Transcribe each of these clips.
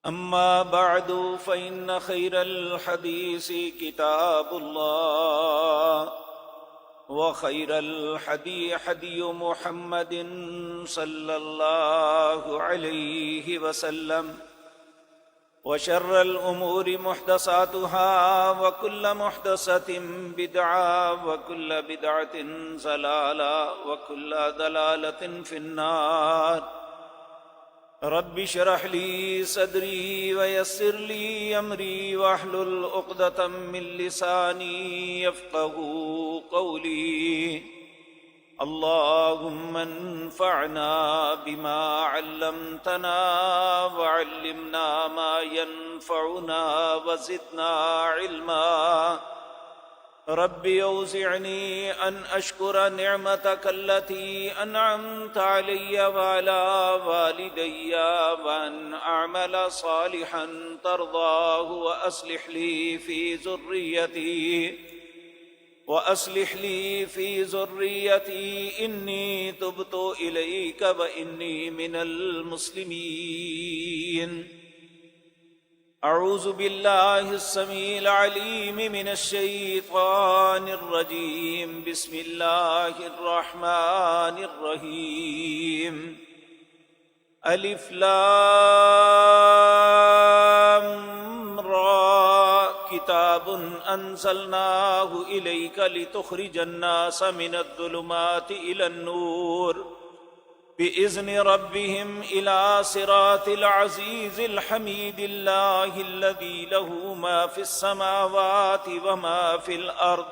أما بعد فإن خير الحديث كتاب الله وخير الحدي حدي محمد صلى الله عليه وسلم وشر الأمور محدثاتها وكل محدثة بدعة وكل بدعة ضلالة وكل ضلالة في النار رب اشرح لي صدري ويسر لي أمري واحلل عقدة من لساني يفقهوا قولي اللهم انفعنا بما علمتنا وعلمنا ما ينفعنا وزدنا علما رب اوزعني ان اشكر نعمتك التي انعمت علي وعلى والدي وان اعمل صالحا ترضاه واصلح لي في ذريتي اني تبت اليك واني من المسلمين. اعوذ بالله السميع العليم من الشيطان الرجيم. بسم الله الرحمن الرحيم. الف لام را كتاب انزلناه اليك لتخرج الناس من الظلمات الى النور بإذن ربهم إلى صراط العزيز الحميد الله الذي له ما في السماوات وما في الأرض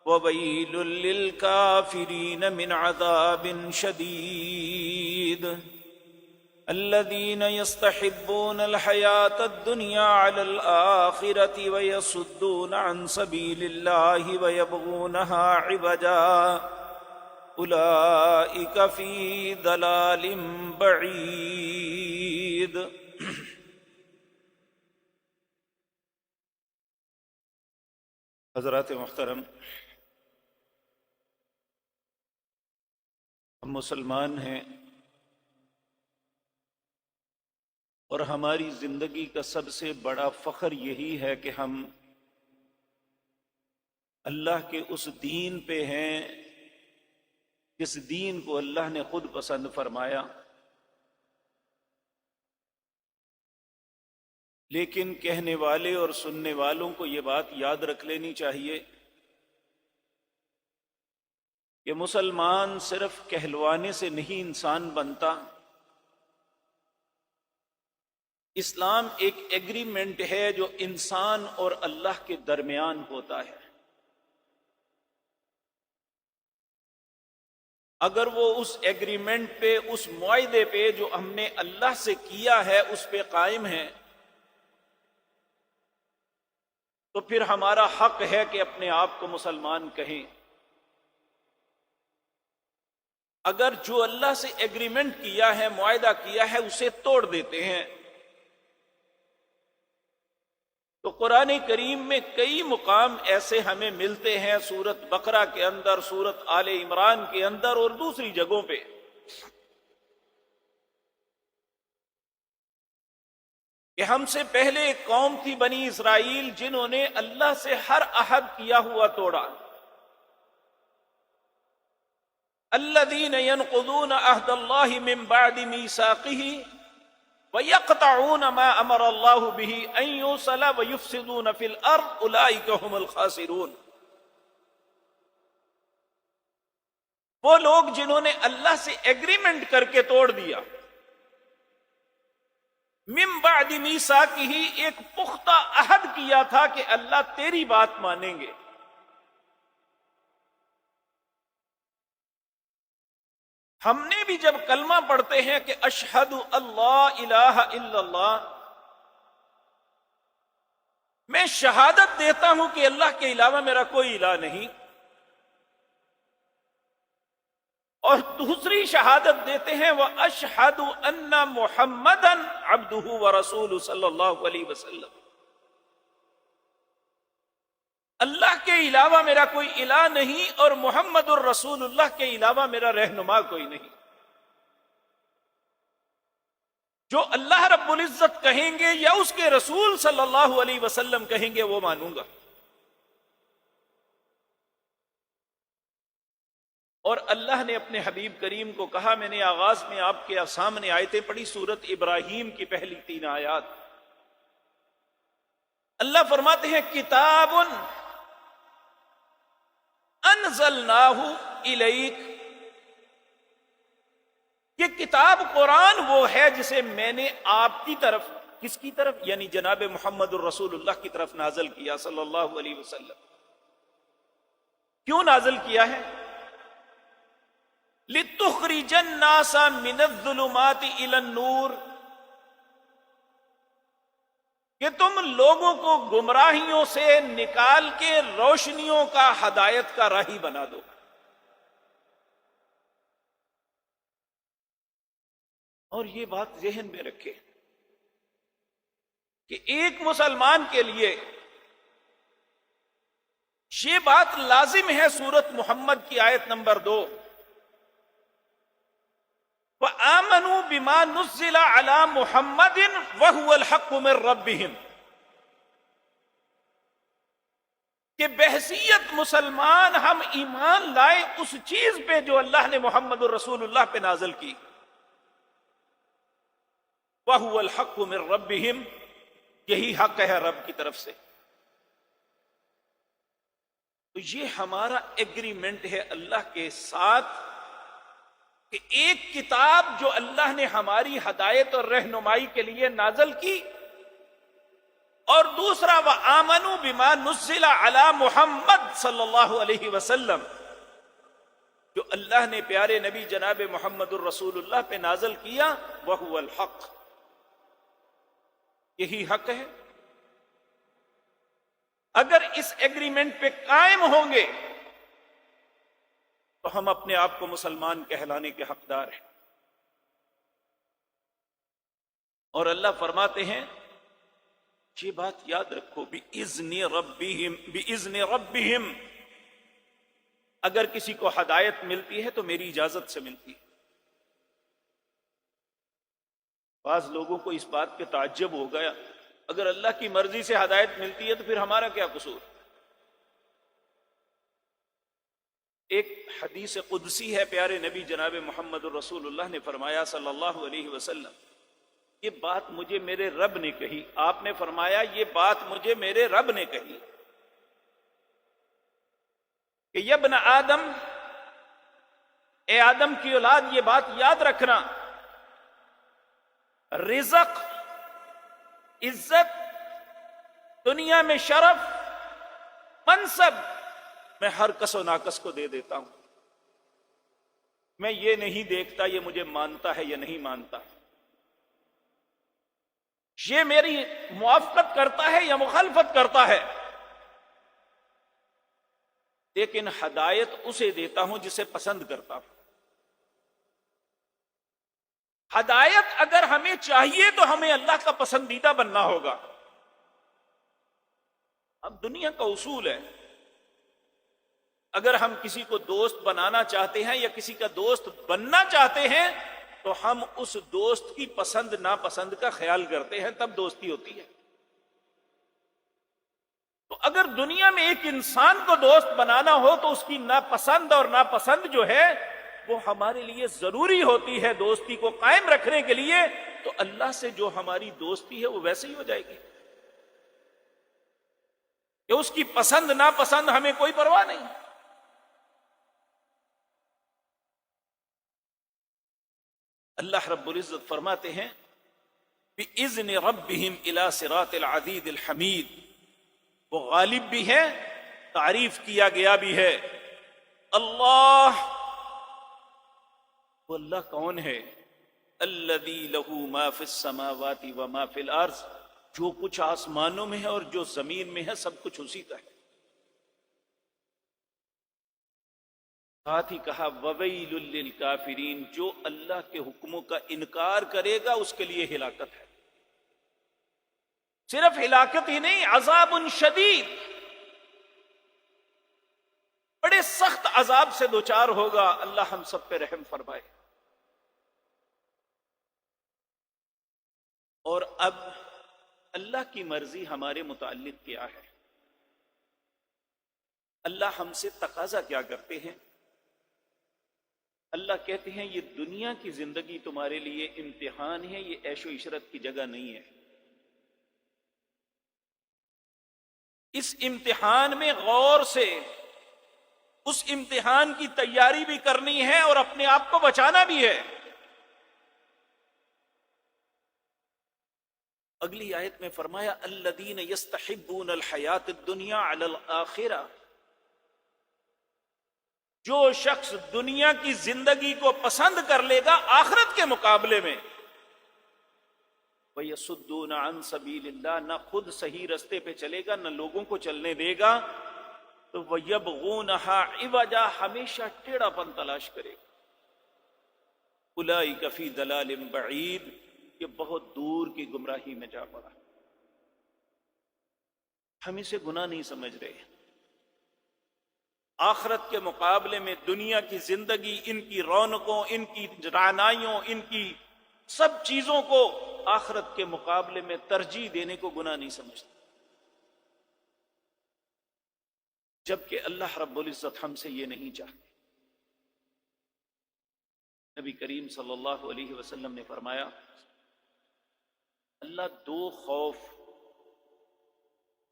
وويل للكافرين من عذاب شديد. الذين يستحبون الحياة الدنيا على الآخرة ويصدون عن سبيل الله ويبغونها عوجا اولئک فی ضلال بعید. حضرات محترم، ہم مسلمان ہیں اور ہماری زندگی کا سب سے بڑا فخر یہی ہے کہ ہم اللہ کے اس دین پہ ہیں جس دین کو اللہ نے خود پسند فرمایا. لیکن کہنے والے اور سننے والوں کو یہ بات یاد رکھ لینی چاہیے کہ مسلمان صرف کہلوانے سے نہیں انسان بنتا. اسلام ایک ایگریمنٹ ہے جو انسان اور اللہ کے درمیان ہوتا ہے. اگر وہ اس ایگریمنٹ پہ، اس معاہدے پہ جو ہم نے اللہ سے کیا ہے اس پہ قائم ہے، تو پھر ہمارا حق ہے کہ اپنے آپ کو مسلمان کہیں. اگر جو اللہ سے ایگریمنٹ کیا ہے، معاہدہ کیا ہے، اسے توڑ دیتے ہیں تو قرآن کریم میں کئی مقام ایسے ہمیں ملتے ہیں، سورت بقرہ کے اندر، سورت آل عمران کے اندر اور دوسری جگہوں پہ، کہ ہم سے پہلے ایک قوم تھی بنی اسرائیل جنہوں نے اللہ سے ہر عہد کیا ہوا توڑا. الذین ينقضون عہد اللہ من بعد میثاقہ وَيَقْطَعُونَ مَا أَمَرَ اللَّهُ بِهِ أَن يُوصَلَ وَيُفْسِدُونَ فِي الْأَرْضِ أُولَٰئِكَ هُمُ الْخَاسِرُونَ. وہ لوگ جنہوں نے اللہ سے ایگریمنٹ کر کے توڑ دیا، من بعد میثاقہ، ایک پختہ عہد کیا تھا کہ اللہ تیری بات مانیں گے. ہم نے بھی جب کلمہ پڑھتے ہیں کہ اشہد اللہ الہ الا اللہ، میں شہادت دیتا ہوں کہ اللہ کے علاوہ میرا کوئی الہ نہیں، اور دوسری شہادت دیتے ہیں وَأَشْهَدُ أَنَّ مُحَمَّدًا عَبْدُهُ وَرَسُولُهُ صلی اللہ علیہ وسلم. اللہ کے علاوہ میرا کوئی الہ نہیں اور محمد الرسول اللہ کے علاوہ میرا رہنما کوئی نہیں. جو اللہ رب العزت کہیں گے یا اس کے رسول صلی اللہ علیہ وسلم کہیں گے وہ مانوں گا. اور اللہ نے اپنے حبیب کریم کو کہا، میں نے آغاز میں آپ کے سامنے آیتیں پڑھی، سورت ابراہیم کی پہلی 3 آیات. اللہ فرماتے ہیں کتاب انزلناہ الیک، یہ کتاب قرآن وہ ہے جسے میں نے آپ کی طرف، کس کی طرف؟ یعنی جناب محمد الرسول اللہ کی طرف نازل کیا صلی اللہ علیہ وسلم. کیوں نازل کیا ہے؟ لِتُخْرِجَ النَّاسَ مِنَ الظُّلُمَاتِ إِلَى النُّورِ، کہ تم لوگوں کو گمراہیوں سے نکال کے روشنیوں کا، ہدایت کا راہی بنا دو. اور یہ بات ذہن میں رکھے کہ ایک مسلمان کے لیے یہ بات لازم ہے. سورت محمد کی آیت نمبر 2، وَآمَنُوا بِمَا نُزِّلَ عَلَى مُحَمَّدٍ وَهُوَ الْحَقُّ مِن رَّبِّهِمْ، کہ بحیثیت مسلمان ہم ایمان لائے اس چیز پہ جو اللہ نے محمد الرسول اللہ پہ نازل کی. وَهُوَ الْحَقُّ مِن رَّبِّهِمْ، یہی حق ہے رب کی طرف سے. تو یہ ہمارا ایگریمنٹ ہے اللہ کے ساتھ کہ ایک کتاب جو اللہ نے ہماری ہدایت اور رہنمائی کے لیے نازل کی، اور دوسرا وَآمَنُوا بِمَا نُزِّلَ عَلَى مُحَمَّد صلی اللہ علیہ وسلم، جو اللہ نے پیارے نبی جناب محمد الرسول اللہ پہ نازل کیا. وَهُوَ الْحَقِّ، یہی حق ہے. اگر اس ایگریمنٹ پہ قائم ہوں گے تو ہم اپنے آپ کو مسلمان کہلانے کے حقدار ہیں. اور اللہ فرماتے ہیں، یہ بات یاد رکھو، بِإِذْنِ رَبِّهِمْ، اگر کسی کو ہدایت ملتی ہے تو میری اجازت سے ملتی ہے. بعض لوگوں کو اس بات پہ تعجب ہو گیا، اگر اللہ کی مرضی سے ہدایت ملتی ہے تو پھر ہمارا کیا قصور؟ ایک حدیث قدسی ہے، پیارے نبی جناب محمد الرسول اللہ نے فرمایا صلی اللہ علیہ وسلم، یہ بات مجھے میرے رب نے کہی. آپ نے فرمایا یہ بات مجھے میرے رب نے کہی کہ یا ابن آدم، اے آدم کی اولاد، یہ بات یاد رکھنا، رزق، عزت، دنیا میں شرف، منصب، میں ہر کس و ناکس کو دے دیتا ہوں. میں یہ نہیں دیکھتا یہ مجھے مانتا ہے یا نہیں مانتا، یہ میری موافقت کرتا ہے یا مخالفت کرتا ہے، لیکن ہدایت اسے دیتا ہوں جسے پسند کرتا ہوں. ہدایت اگر ہمیں چاہیے تو ہمیں اللہ کا پسندیدہ بننا ہوگا. اب دنیا کا اصول ہے، اگر ہم کسی کو دوست بنانا چاہتے ہیں یا کسی کا دوست بننا چاہتے ہیں تو ہم اس دوست کی پسند ناپسند کا خیال کرتے ہیں، تب دوستی ہوتی ہے. تو اگر دنیا میں ایک انسان کو دوست بنانا ہو تو اس کی ناپسند اور ناپسند جو ہے وہ ہمارے لیے ضروری ہوتی ہے دوستی کو قائم رکھنے کے لیے. تو اللہ سے جو ہماری دوستی ہے وہ ویسے ہی ہو جائے گی کہ اس کی پسند ناپسند ہمیں کوئی پرواہ نہیں. اللہ رب العزت فرماتے ہیں بِإِذْنِ رَبِّهِمْ إِلَى صِرَاطِ الْعَزِيزِ الْحَمِيدِ، وہ غالب بھی ہے، تعریف کیا گیا بھی ہے. اللہ، وہ اللہ کون ہے؟ الذی لہ ما فی السماوات وما فی الارض، جو کچھ آسمانوں میں ہے اور جو زمین میں ہے سب کچھ اسی کا ہے. ساتھ ہی کہا وَوَيْلٌ لِّلْكَافِرِينَ، جو اللہ کے حکموں کا انکار کرے گا اس کے لیے ہلاکت ہے. صرف ہلاکت ہی نہیں، عذاب شدید، بڑے سخت عذاب سے دوچار ہوگا. اللہ ہم سب پہ رحم فرمائے. اور اب اللہ کی مرضی ہمارے متعلق کیا ہے؟ اللہ ہم سے تقاضا کیا کرتے ہیں؟ اللہ کہتے ہیں یہ دنیا کی زندگی تمہارے لیے امتحان ہے، یہ عیش و عشرت کی جگہ نہیں ہے۔ اس امتحان میں غور سے اس امتحان کی تیاری بھی کرنی ہے اور اپنے آپ کو بچانا بھی ہے۔ اگلی آیت میں فرمایا الذین یستحبون الحیات الدنیا علی الآخرہ، جو شخص دنیا کی زندگی کو پسند کر لے گا آخرت کے مقابلے میں، وَيَصُدُّونَ عَن سَبِيلِ اللَّهِ، نہ خود صحیح رستے پہ چلے گا نہ لوگوں کو چلنے دے گا، تو وَيَبْغُونَهَا عِوَجًا، ہمیشہ ٹیڑھا پن تلاش کرے گا۔ أُولَئِكَ فِي ضَلَالٍ بَعِيدٍ، یہ بہت دور کی گمراہی میں جا پڑا۔ ہم اسے گناہ نہیں سمجھ رہے۔ آخرت کے مقابلے میں دنیا کی زندگی، ان کی رونقوں، ان کی رعنائیوں، ان کی سب چیزوں کو آخرت کے مقابلے میں ترجیح دینے کو گناہ نہیں سمجھتے، جبکہ اللہ رب العزت ہم سے یہ نہیں چاہتے۔ نبی کریم صلی اللہ علیہ وسلم نے فرمایا اللہ دو خوف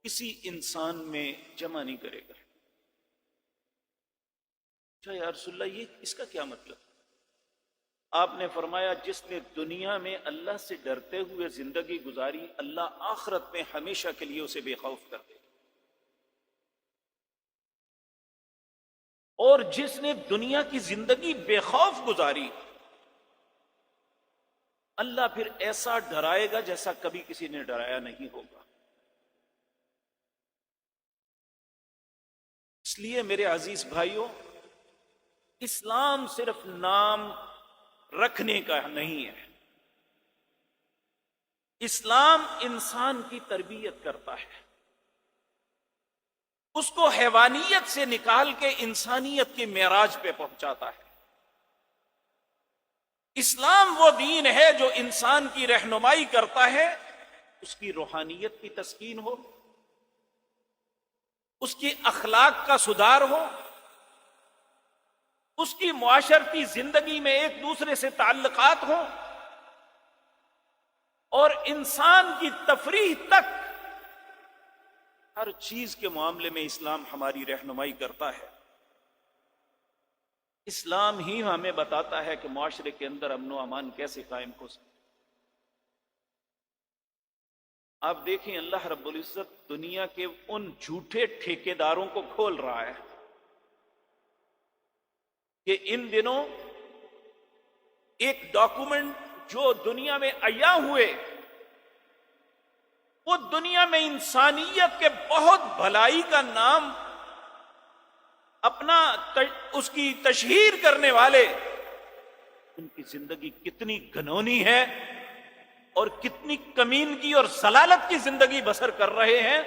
کسی انسان میں جمع نہیں کرے گا۔ اچھا یا رسول اللہ، یہ اس کا کیا مطلب؟ آپ نے فرمایا جس نے دنیا میں اللہ سے ڈرتے ہوئے زندگی گزاری، اللہ آخرت میں ہمیشہ کے لیے اسے بے خوف کر دے گا۔ اور جس نے دنیا کی زندگی بے خوف گزاری، اللہ پھر ایسا ڈرائے گا جیسا کبھی کسی نے ڈرایا نہیں ہوگا۔ اس لیے میرے عزیز بھائیوں، اسلام صرف نام رکھنے کا نہیں ہے، اسلام انسان کی تربیت کرتا ہے، اس کو حیوانیت سے نکال کے انسانیت کے معراج پہ پہنچاتا ہے۔ اسلام وہ دین ہے جو انسان کی رہنمائی کرتا ہے، اس کی روحانیت کی تسکین ہو، اس کی اخلاق کا سدھار ہو، اس کی معاشرتی زندگی میں ایک دوسرے سے تعلقات ہوں، اور انسان کی تفریح تک ہر چیز کے معاملے میں اسلام ہماری رہنمائی کرتا ہے۔ اسلام ہی ہمیں بتاتا ہے کہ معاشرے کے اندر امن و امان کیسے قائم ہو سکے۔ آپ دیکھیں اللہ رب العزت دنیا کے ان جھوٹے ٹھیکیداروں کو کھول رہا ہے کہ ان دنوں ایک ڈاکومنٹ جو دنیا میں عیاں ہوئے، وہ دنیا میں انسانیت کے بہت بھلائی کا نام اپنا اس کی تشہیر کرنے والے، ان کی زندگی کتنی گھنونی ہے اور کتنی کمینگی اور ضلالت کی زندگی بسر کر رہے ہیں۔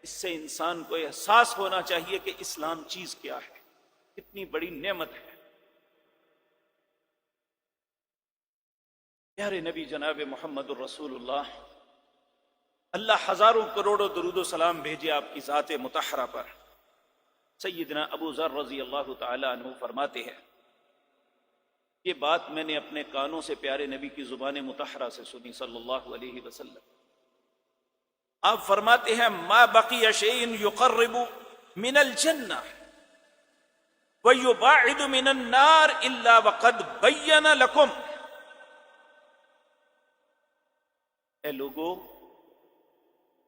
اس سے انسان کو احساس ہونا چاہیے کہ اسلام چیز کیا ہے، کتنی بڑی نعمت ہے۔ پیارے نبی جناب محمد الرسول اللہ ہزاروں کروڑوں درود و سلام بھیجے آپ کی ذات مطہرہ پر۔ سیدنا ابو ذر رضی اللہ تعالی عنہ فرماتے ہیں، یہ بات میں نے اپنے کانوں سے پیارے نبی کی زبان مطہرہ سے سنی صلی اللہ علیہ وسلم۔ آپ فرماتے ہیں ما بقی شیء یقرب من الجنہ ویباعد من النار الا وقد بین لکم۔ اے لوگو،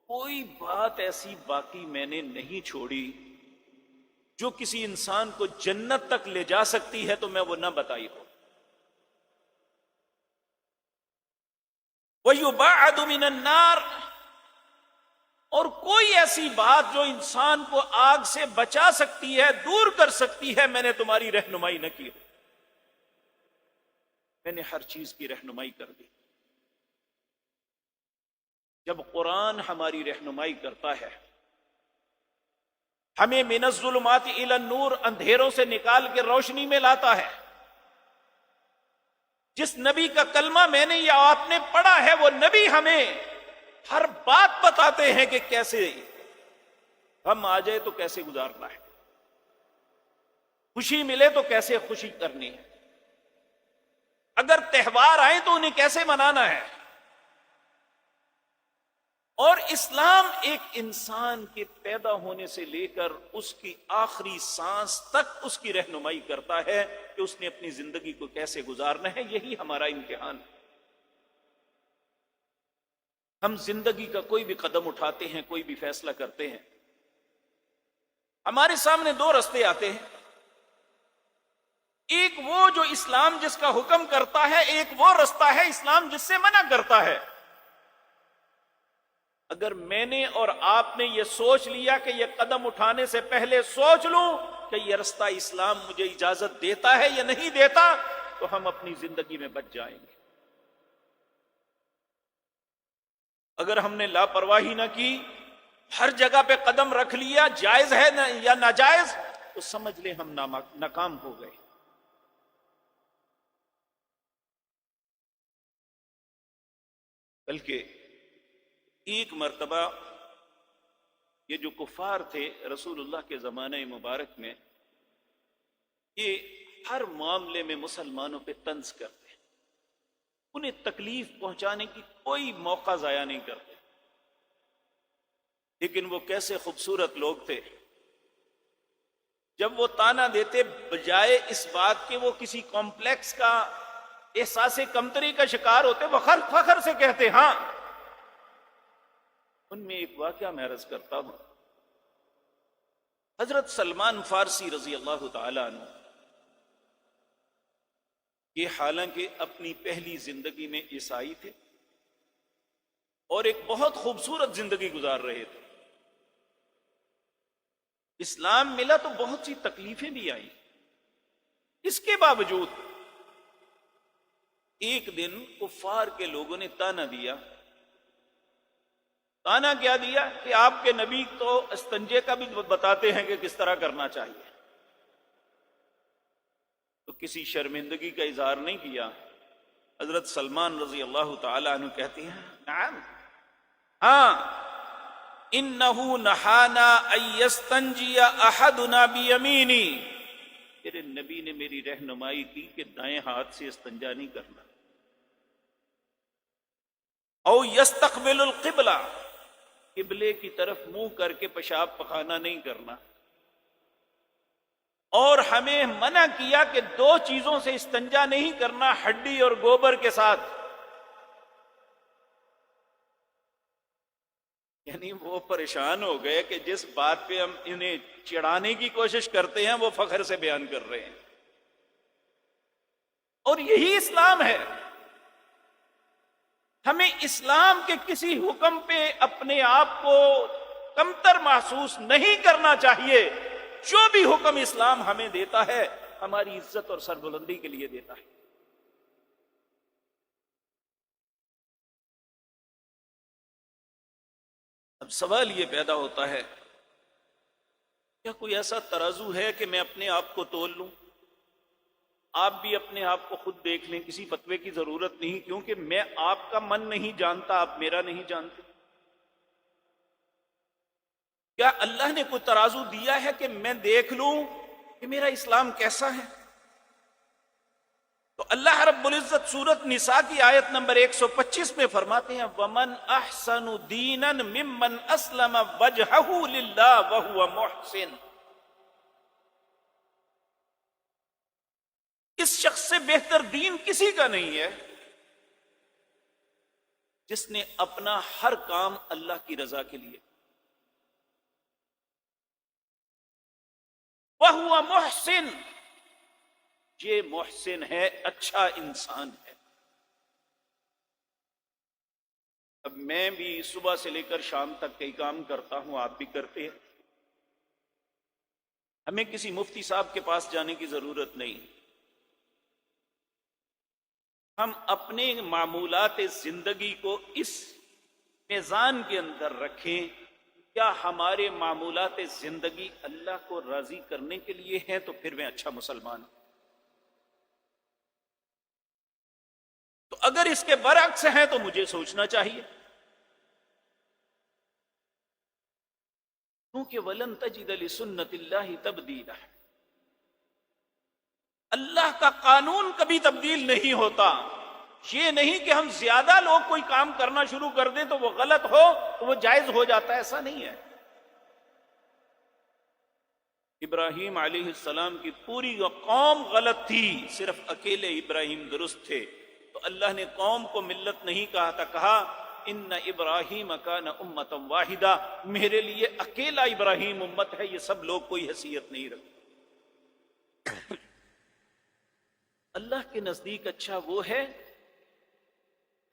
کوئی بات ایسی باقی میں نے نہیں چھوڑی جو کسی انسان کو جنت تک لے جا سکتی ہے تو میں وہ نہ بتائی ہو۔ وَيُبَعَدُ مِنَ النَّارِ، اور کوئی ایسی بات جو انسان کو آگ سے بچا سکتی ہے، دور کر سکتی ہے، میں نے تمہاری رہنمائی نہ کی ہو۔ میں نے ہر چیز کی رہنمائی کر دی۔ جب قرآن ہماری رہنمائی کرتا ہے، ہمیں من الظلمات الی النور، اندھیروں سے نکال کے روشنی میں لاتا ہے، جس نبی کا کلمہ میں نے یا آپ نے پڑھا ہے، وہ نبی ہمیں ہر بات بتاتے ہیں کہ کیسے ہم آ جائے تو کیسے گزارنا ہے، خوشی ملے تو کیسے خوشی کرنی ہے، اگر تہوار آئے تو انہیں کیسے منانا ہے۔ اور اسلام ایک انسان کے پیدا ہونے سے لے کر اس کی آخری سانس تک اس کی رہنمائی کرتا ہے کہ اس نے اپنی زندگی کو کیسے گزارنا ہے۔ یہی ہمارا امتحان ہے۔ ہم زندگی کا کوئی بھی قدم اٹھاتے ہیں، کوئی بھی فیصلہ کرتے ہیں، ہمارے سامنے دو راستے آتے ہیں، ایک وہ جو اسلام جس کا حکم کرتا ہے، ایک وہ راستہ ہے اسلام جس سے منع کرتا ہے۔ اگر میں نے اور آپ نے یہ سوچ لیا کہ یہ قدم اٹھانے سے پہلے سوچ لوں کہ یہ راستہ اسلام مجھے اجازت دیتا ہے یا نہیں دیتا، تو ہم اپنی زندگی میں بچ جائیں گے۔ اگر ہم نے لاپرواہی نہ کی، ہر جگہ پہ قدم رکھ لیا، جائز ہے یا ناجائز، تو سمجھ لیں ہم ناکام ہو گئے۔ بلکہ ایک مرتبہ یہ جو کفار تھے رسول اللہ کے زمانہ مبارک میں، یہ ہر معاملے میں مسلمانوں پہ طنز کرتے ہیں، انہیں تکلیف پہنچانے کی کوئی موقع ضائع نہیں کرتے۔ لیکن وہ کیسے خوبصورت لوگ تھے، جب وہ تانا دیتے، بجائے اس بات کہ وہ کسی کمپلیکس کا احساس کمتری کا شکار ہوتے، وہ فخر سے کہتے ہاں۔ ان میں ایک واقعہ میں عرض کرتا ہوں۔ حضرت سلمان فارسی رضی اللہ تعالی عنہ، یہ حالانکہ اپنی پہلی زندگی میں عیسائی تھے اور ایک بہت خوبصورت زندگی گزار رہے تھے۔ اسلام ملا تو بہت سی تکلیفیں بھی آئیں، اس کے باوجود ایک دن کفار کے لوگوں نے تانا دیا۔ تانا کیا دیا کہ آپ کے نبی تو استنجے کا بھی بتاتے ہیں کہ کس طرح کرنا چاہیے، تو کسی شرمندگی کا اظہار نہیں کیا۔ حضرت سلمان رضی اللہ تعالی عنہ کہتے ہیں نعم، ہاں، انہو نہانا ان یستنجی احدنا بیمینی، تیرے نبی نے میری رہنمائی کی کہ دائیں ہاتھ سے استنجا نہیں کرنا، او یستقبل القبلہ، قبلے کی طرف منہ کر کے پیشاب پخانا نہیں کرنا، اور ہمیں منع کیا کہ دو چیزوں سے استنجا نہیں کرنا، ہڈی اور گوبر کے ساتھ۔ یعنی وہ پریشان ہو گئے کہ جس بات پہ ہم انہیں چڑھانے کی کوشش کرتے ہیں وہ فخر سے بیان کر رہے ہیں، اور یہی اسلام ہے۔ ہمیں اسلام کے کسی حکم پہ اپنے آپ کو کمتر محسوس نہیں کرنا چاہیے۔ جو بھی حکم اسلام ہمیں دیتا ہے ہماری عزت اور سربلندی کے لیے دیتا ہے۔ اب سوال یہ پیدا ہوتا ہے، کیا کوئی ایسا ترازو ہے کہ میں اپنے آپ کو تول لوں؟ آپ بھی اپنے آپ کو خود دیکھ لیں، کسی فتوے کی ضرورت نہیں، کیونکہ میں آپ کا من نہیں جانتا، آپ میرا نہیں جانتے۔ کیا اللہ نے کوئی ترازو دیا ہے کہ میں دیکھ لوں کہ میرا اسلام کیسا ہے؟ تو اللہ رب العزت سورۃ نساء کی آیت نمبر 125 میں فرماتے ہیں وَمَنْ أَحْسَنُ دِينًا مِمَّنْ أَسْلَمَ وَجْهَهُ لِلَّهِ وَهُوَ مُحْسِنٌ، اس شخص سے بہتر دین کسی کا نہیں ہے جس نے اپنا ہر کام اللہ کی رضا کے لیے، وَهُوَ مُحْسِنٌ، یہ محسن ہے، اچھا انسان ہے۔ اب میں بھی صبح سے لے کر شام تک کئی کام کرتا ہوں، آپ بھی کرتے ہیں، ہمیں کسی مفتی صاحب کے پاس جانے کی ضرورت نہیں۔ ہم اپنے معمولات زندگی کو اس میزان کے اندر رکھیں، کیا ہمارے معمولات زندگی اللہ کو راضی کرنے کے لیے ہیں؟ تو پھر میں اچھا مسلمان ہوں۔ اگر اس کے برعکس ہیں تو مجھے سوچنا چاہیے، کیونکہ وَلَن تَجِدَ لِسُنَّتِ اللَّهِ تَبْدِيلًا، اللہ کا قانون کبھی تبدیل نہیں ہوتا۔ یہ نہیں کہ ہم زیادہ لوگ کوئی کام کرنا شروع کر دیں تو وہ غلط ہو تو وہ جائز ہو جاتا ہے، ایسا نہیں ہے۔ ابراہیم علیہ السلام کی پوری قوم غلط تھی، صرف اکیلے ابراہیم درست تھے، تو اللہ نے قوم کو ملت نہیں کہا تھا، کہا ان ابراہیم کان امۃ واحدہ، میرے لیے اکیلا ابراہیم امت ہے، یہ سب لوگ کوئی حیثیت نہیں رکھتے۔ اللہ کے نزدیک اچھا وہ ہے،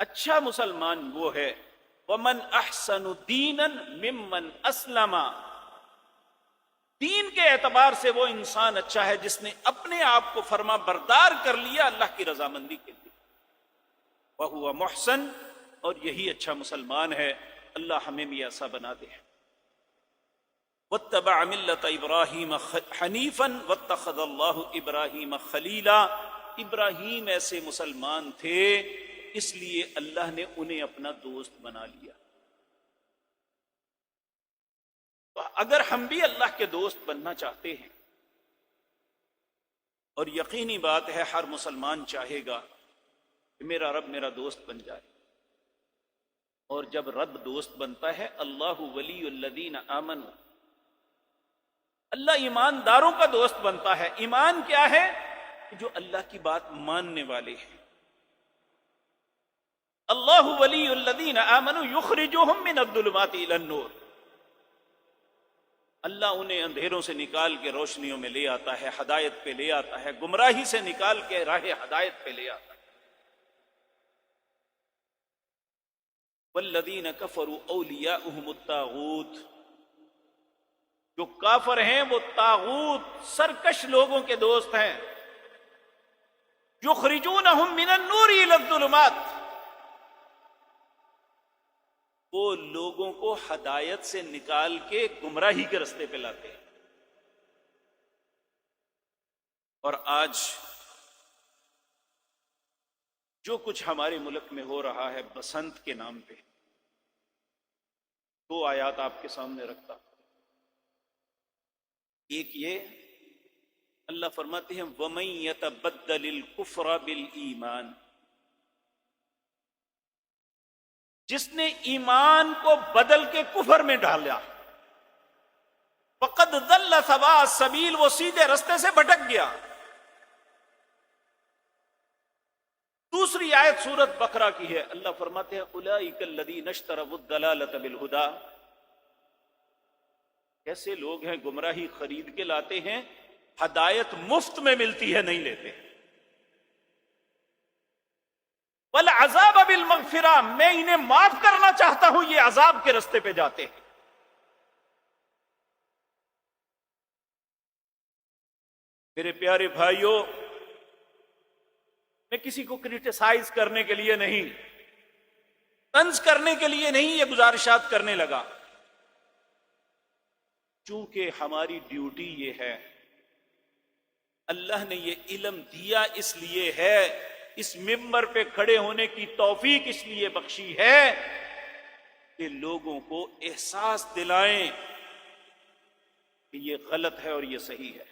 اچھا مسلمان وہ ہے، وَمَنْ أَحْسَنُ دِينًا مِمَّنْ أَسْلَمَ، دین کے اعتبار سے وہ انسان اچھا ہے جس نے اپنے آپ کو فرما بردار کر لیا اللہ کی رضامندی کے لیے، وَهُوَ مُحْسَن، اور یہی اچھا مسلمان ہے۔ اللہ ہمیں بھی ایسا بنا دے۔ وَاتَّبَعَ مِلَّةَ إِبْرَاهِيمَ حَنِيفًا وَاتَّخَذَ اللَّهُ إِبْرَاهِيمَ خَلِيلًا، ابراہیم ایسے مسلمان تھے اس لیے اللہ نے انہیں اپنا دوست بنا لیا۔ تو اگر ہم بھی اللہ کے دوست بننا چاہتے ہیں، اور یقینی بات ہے ہر مسلمان چاہے گا کہ میرا رب میرا دوست بن جائے، اور جب رب دوست بنتا ہے، اللہ ولی الذین آمنوا، اللہ ایمانداروں کا دوست بنتا ہے۔ ایمان کیا ہے؟ جو اللہ کی بات ماننے والے ہیں۔ اللہ ولی الذین آمنوا یخرجہم من الظلمات الی النور، اللہ انہیں اندھیروں سے نکال کے روشنیوں میں لے آتا ہے، ہدایت پہ لے آتا ہے، گمراہی سے نکال کے راہ ہدایت پہ لے آتا ہے۔ والذین کفروا اولیاؤہم الطاغوت، جو کافر ہیں وہ طاغوت سرکش لوگوں کے دوست ہیں۔ یخرجونہم من النور الی الظلمات، وہ لوگوں کو ہدایت سے نکال کے گمراہی کے رستے پہ لاتے ہیں۔ اور آج جو کچھ ہمارے ملک میں ہو رہا ہے بسنت کے نام پہ، دو آیات آپ کے سامنے رکھتا۔ ایک یہ، اللہ فرماتے ہیں وَمَن يَتَبَدَّلِ الْكُفْرَ بِالْإِيمَانِ، جس نے ایمان کو بدل کے کفر میں ڈالا، فَقَدْ ضَلَّ سَوَاءَ السَّبِيلِ، وہ سیدھے رستے سے بھٹک گیا۔ دوسری آیت سورۃ بقرہ کی ہے، اللہ فرماتے ہیں أُولَئِكَ الَّذِينَ اشْتَرَوُا الضَّلَالَةَ بِالْهُدَىٰ، کیسے لوگ ہیں گمراہی خرید کے لاتے ہیں، ہدایت مفت میں ملتی ہے نہیں لیتے۔ وَالْعَذَابَ بِالْمَغْفِرَةِ، میں انہیں معاف کرنا چاہتا ہوں، یہ عذاب کے رستے پہ جاتے ہیں۔ میرے پیارے بھائیوں، میں کسی کو کرٹیسائز کرنے کے لیے نہیں، طنز کرنے کے لیے نہیں یہ گزارشات کرنے لگا، چونکہ ہماری ڈیوٹی یہ ہے، اللہ نے یہ علم دیا اس لیے ہے، اس ممبر پہ کھڑے ہونے کی توفیق اس لیے بخشی ہے کہ لوگوں کو احساس دلائیں کہ یہ غلط ہے اور یہ صحیح ہے۔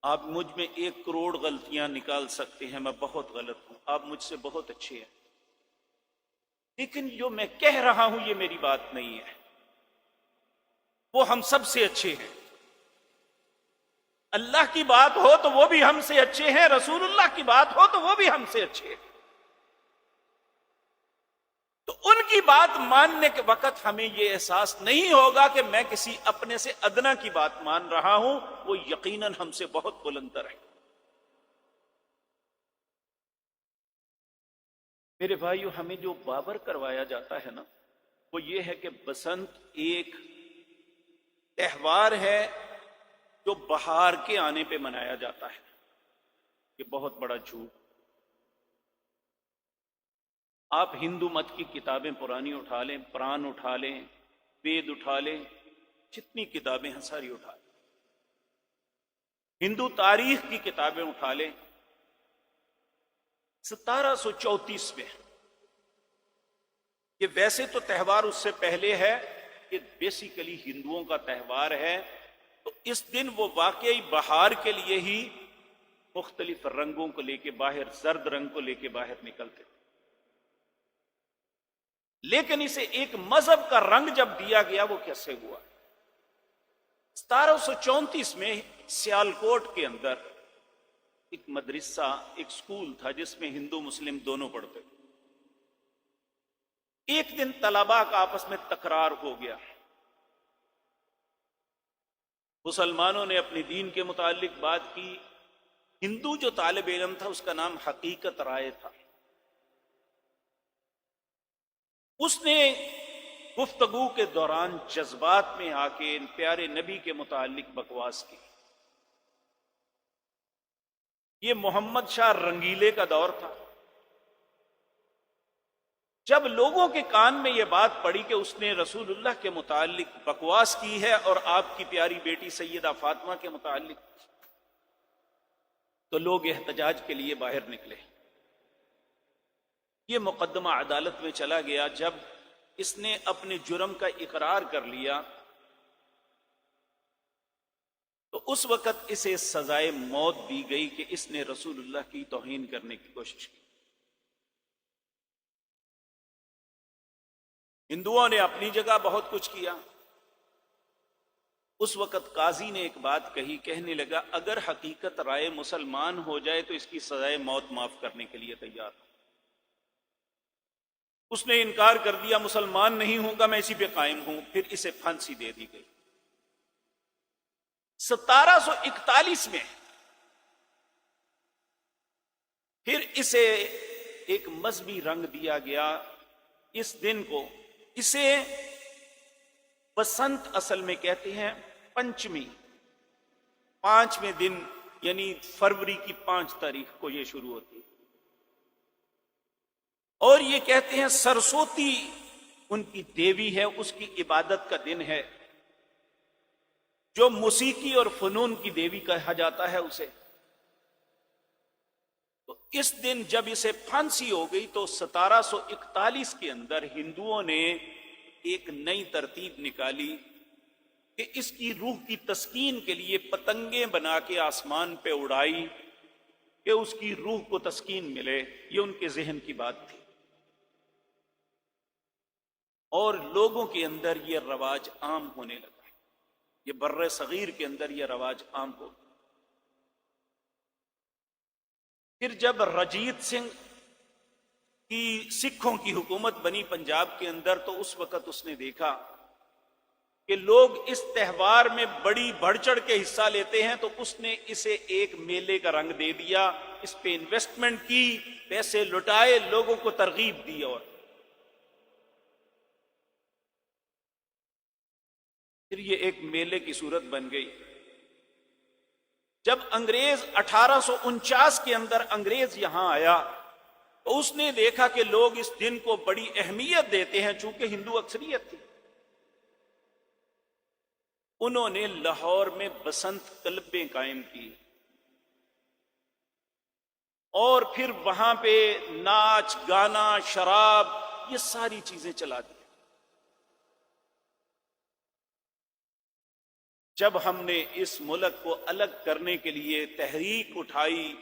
آپ مجھ میں 1 کروڑ غلطیاں نکال سکتے ہیں، میں بہت غلط ہوں، آپ مجھ سے بہت اچھے ہیں، لیکن جو میں کہہ رہا ہوں یہ میری بات نہیں ہے، وہ ہم سب سے اچھے ہیں۔ اللہ کی بات ہو تو وہ بھی ہم سے اچھے ہیں، رسول اللہ کی بات ہو تو وہ بھی ہم سے اچھے ہیں۔ تو ان کی بات ماننے کے وقت ہمیں یہ احساس نہیں ہوگا کہ میں کسی اپنے سے ادنا کی بات مان رہا ہوں، وہ یقیناً ہم سے بہت بلندر ہے۔ میرے بھائیو، ہمیں جو بابر کروایا جاتا ہے نا، وہ یہ ہے کہ بسنت ایک تہوار ہے جو بہار کے آنے پہ منایا جاتا ہے۔ یہ بہت بڑا جھوٹ۔ آپ ہندو مت کی کتابیں پرانی اٹھا لیں، پران اٹھا لیں، وید اٹھا لیں، جتنی کتابیں ہیں ساری اٹھا لیں، ہندو تاریخ کی کتابیں اٹھا لیں، 1734 میں. یہ ویسے تو تہوار اس سے پہلے ہے، یہ بیسیکلی ہندوؤں کا تہوار ہے. تو اس دن وہ واقعی بہار کے لیے ہی مختلف رنگوں کو لے کے باہر، زرد رنگ کو لے کے باہر نکلتے. لیکن اسے ایک مذہب کا رنگ جب دیا گیا وہ کیسے ہوا؟ 1734 میں سیالکوٹ کے اندر ایک مدرسہ، ایک سکول تھا جس میں ہندو مسلم دونوں پڑھتے. ایک دن طلباء کا آپس میں تکرار ہو گیا. مسلمانوں نے اپنے دین کے متعلق بات کی. ہندو جو طالب علم تھا اس کا نام حقیقت رائے تھا. اس نے گفتگو کے دوران جذبات میں آ کے ان پیارے نبی کے متعلق بکواس کی. یہ محمد شاہ رنگیلے کا دور تھا. جب لوگوں کے کان میں یہ بات پڑی کہ اس نے رسول اللہ کے متعلق بکواس کی ہے اور آپ کی پیاری بیٹی سیدہ فاطمہ کے متعلق، تو لوگ احتجاج کے لیے باہر نکلے. یہ مقدمہ عدالت میں چلا گیا. جب اس نے اپنے جرم کا اقرار کر لیا تو اس وقت اسے سزائے موت دی گئی کہ اس نے رسول اللہ کی توہین کرنے کی کوشش کی. ہندوؤں نے اپنی جگہ بہت کچھ کیا. اس وقت قاضی نے ایک بات کہی، کہنے لگا اگر حقیقت رائے مسلمان ہو جائے تو اس کی سزائے موت معاف کرنے کے لیے تیار ہوں. اس نے انکار کر دیا، مسلمان نہیں ہوں گا، میں اسی پہ قائم ہوں. پھر اسے پھانسی دے دی گئی. 1741 میں پھر اسے ایک مذہبی رنگ دیا گیا. اس دن کو اسے بسنت اصل میں کہتے ہیں، پنچمی، 5ویں دن یعنی فروری کی 5 تاریخ کو یہ شروع ہوتی ہے. اور یہ کہتے ہیں سرسوتی ان کی دیوی ہے، اس کی عبادت کا دن ہے. جو موسیقی اور فنون کی دیوی کہا جاتا ہے اسے. تو اس دن جب اسے پھانسی ہو گئی تو 1741 کے اندر ہندوؤں نے ایک نئی ترتیب نکالی کہ اس کی روح کی تسکین کے لیے پتنگیں بنا کے آسمان پہ اڑائی کہ اس کی روح کو تسکین ملے. یہ ان کے ذہن کی بات تھی. اور لوگوں کے اندر یہ رواج عام ہونے لگا. یہ بر صغیر کے اندر یہ رواج عام ہو. پھر جب رجیت سنگھ کی سکھوں کی حکومت بنی پنجاب کے اندر تو اس وقت اس نے دیکھا کہ لوگ اس تہوار میں بڑی بڑھ چڑھ کے حصہ لیتے ہیں تو اس نے اسے ایک میلے کا رنگ دے دیا. اس پہ انویسٹمنٹ کی، پیسے لٹائے، لوگوں کو ترغیب دی اور پھر یہ ایک میلے کی صورت بن گئی. جب انگریز 1849 کے اندر انگریز یہاں آیا تو اس نے دیکھا کہ لوگ اس دن کو بڑی اہمیت دیتے ہیں چونکہ ہندو اکثریت تھی. انہوں نے لاہور میں بسنت کلبیں قائم کی اور پھر وہاں پہ ناچ گانا شراب یہ ساری چیزیں چلا دی. جب ہم نے اس ملک کو الگ کرنے کے لیے تحریک اٹھائی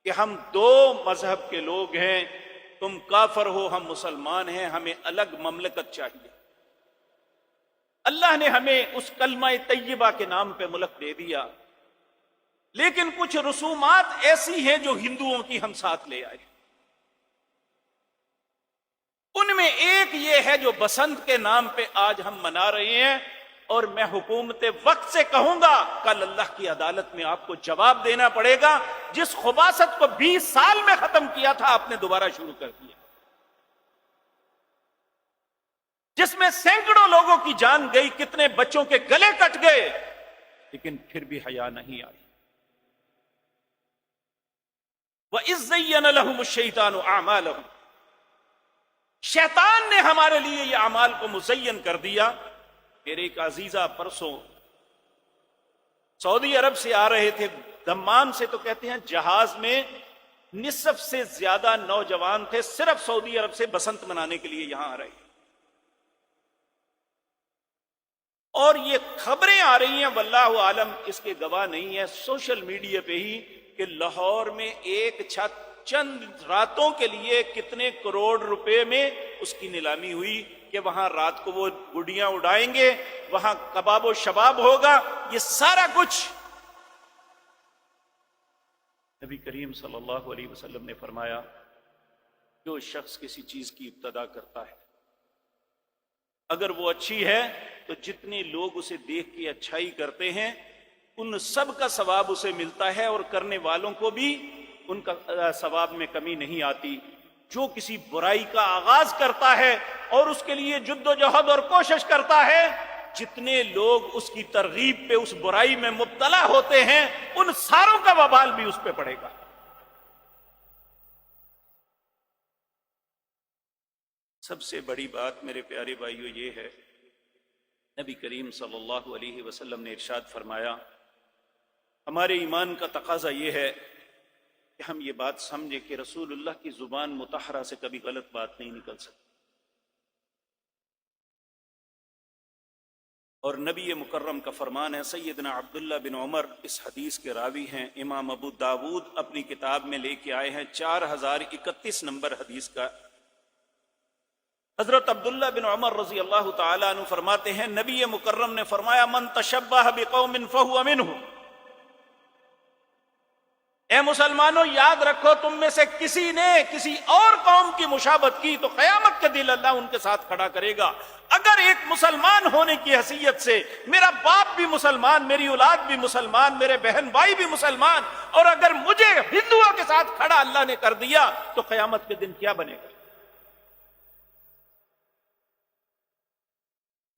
کہ ہم 2 مذہب کے لوگ ہیں، تم کافر ہو ہم مسلمان ہیں، ہمیں الگ مملکت چاہیے. اللہ نے ہمیں اس کلمہ طیبہ کے نام پہ ملک دے دیا. لیکن کچھ رسومات ایسی ہیں جو ہندوؤں کی ہم ساتھ لے آئے. ان میں ایک یہ ہے جو بسنت کے نام پہ آج ہم منا رہے ہیں، اور میں حکومت وقت سے کہوں گا کل اللہ کی عدالت میں آپ کو جواب دینا پڑے گا. جس خباثت کو 20 سال میں ختم کیا تھا آپ نے دوبارہ شروع کر دیا. جس میں سینکڑوں لوگوں کی جان گئی، کتنے بچوں کے گلے کٹ گئے، لیکن پھر بھی حیا نہیں آئی. وَإِذْ زَيَّنَ لَهُمُ الشَّيْطَانُ أَعْمَالَهُمْ، شیطان نے ہمارے لیے یہ اعمال کو مزین کر دیا. میرے ایک عزیزہ پرسوں سعودی عرب سے آ رہے تھے، دمام سے، تو کہتے ہیں جہاز میں نصف سے زیادہ نوجوان تھے صرف سعودی عرب سے بسنت منانے کے لیے یہاں آ رہے ہیں، اور یہ خبریں آ رہی ہیں واللہ عالم اس کے گواہ نہیں ہے سوشل میڈیا پہ ہی کہ لاہور میں ایک چھت چند راتوں کے لیے کتنے کروڑ روپے میں اس کی نیلامی ہوئی کہ وہاں رات کو وہ گڈیاں اڑائیں گے، وہاں کباب و شباب ہوگا، یہ سارا کچھ نبی کریم صلی اللہ علیہ وسلم نے فرمایا جو شخص کسی چیز کی ابتدا کرتا ہے اگر وہ اچھی ہے تو جتنے لوگ اسے دیکھ کے اچھائی کرتے ہیں ان سب کا ثواب اسے ملتا ہے، اور کرنے والوں کو بھی ان کا ثواب میں کمی نہیں آتی۔ جو کسی برائی کا آغاز کرتا ہے اور اس کے لیے جد و جہد اور کوشش کرتا ہے، جتنے لوگ اس کی ترغیب پہ اس برائی میں مبتلا ہوتے ہیں ان ساروں کا وبال بھی اس پہ پڑے گا۔ سب سے بڑی بات میرے پیارے بھائیو یہ ہے، نبی کریم صلی اللہ علیہ وسلم نے ارشاد فرمایا، ہمارے ایمان کا تقاضا یہ ہے کہ ہم یہ بات سمجھے کہ رسول اللہ کی زبان مطہرہ سے کبھی غلط بات نہیں نکل سکتی، اور نبی مکرم کا فرمان ہے۔ سیدنا عبداللہ بن عمر اس حدیث کے راوی ہیں، امام ابو داود اپنی کتاب میں لے کے آئے ہیں 4031 نمبر حدیث کا۔ حضرت عبداللہ بن عمر رضی اللہ تعالیٰ عنہ فرماتے ہیں نبی مکرم نے فرمایا من تشبہ بقوم فہو منہ، اے مسلمانوں یاد رکھو تم میں سے کسی نے کسی اور قوم کی مشابہت کی تو قیامت کے دن اللہ ان کے ساتھ کھڑا کرے گا۔ اگر ایک مسلمان ہونے کی حیثیت سے میرا باپ بھی مسلمان، میری اولاد بھی مسلمان، میرے بہن بھائی بھی مسلمان، اور اگر مجھے ہندوؤں کے ساتھ کھڑا اللہ نے کر دیا تو قیامت کے دن کیا بنے گا؟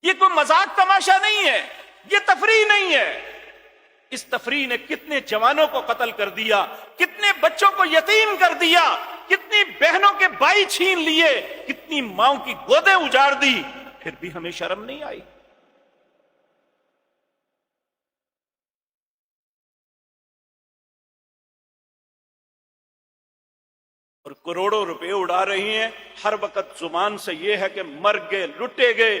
یہ کوئی مذاق تماشا نہیں ہے، یہ تفریح نہیں ہے۔ اس تفریح نے کتنے جوانوں کو قتل کر دیا، کتنے بچوں کو یتیم کر دیا، کتنی بہنوں کے بھائی چھین لیے، کتنی ماؤں کی گودیں اجاڑ دی، پھر بھی ہمیں شرم نہیں آئی۔ اور کروڑوں روپے اڑا رہی ہیں، ہر وقت زبان سے یہ ہے کہ مر گئے، لٹے گئے،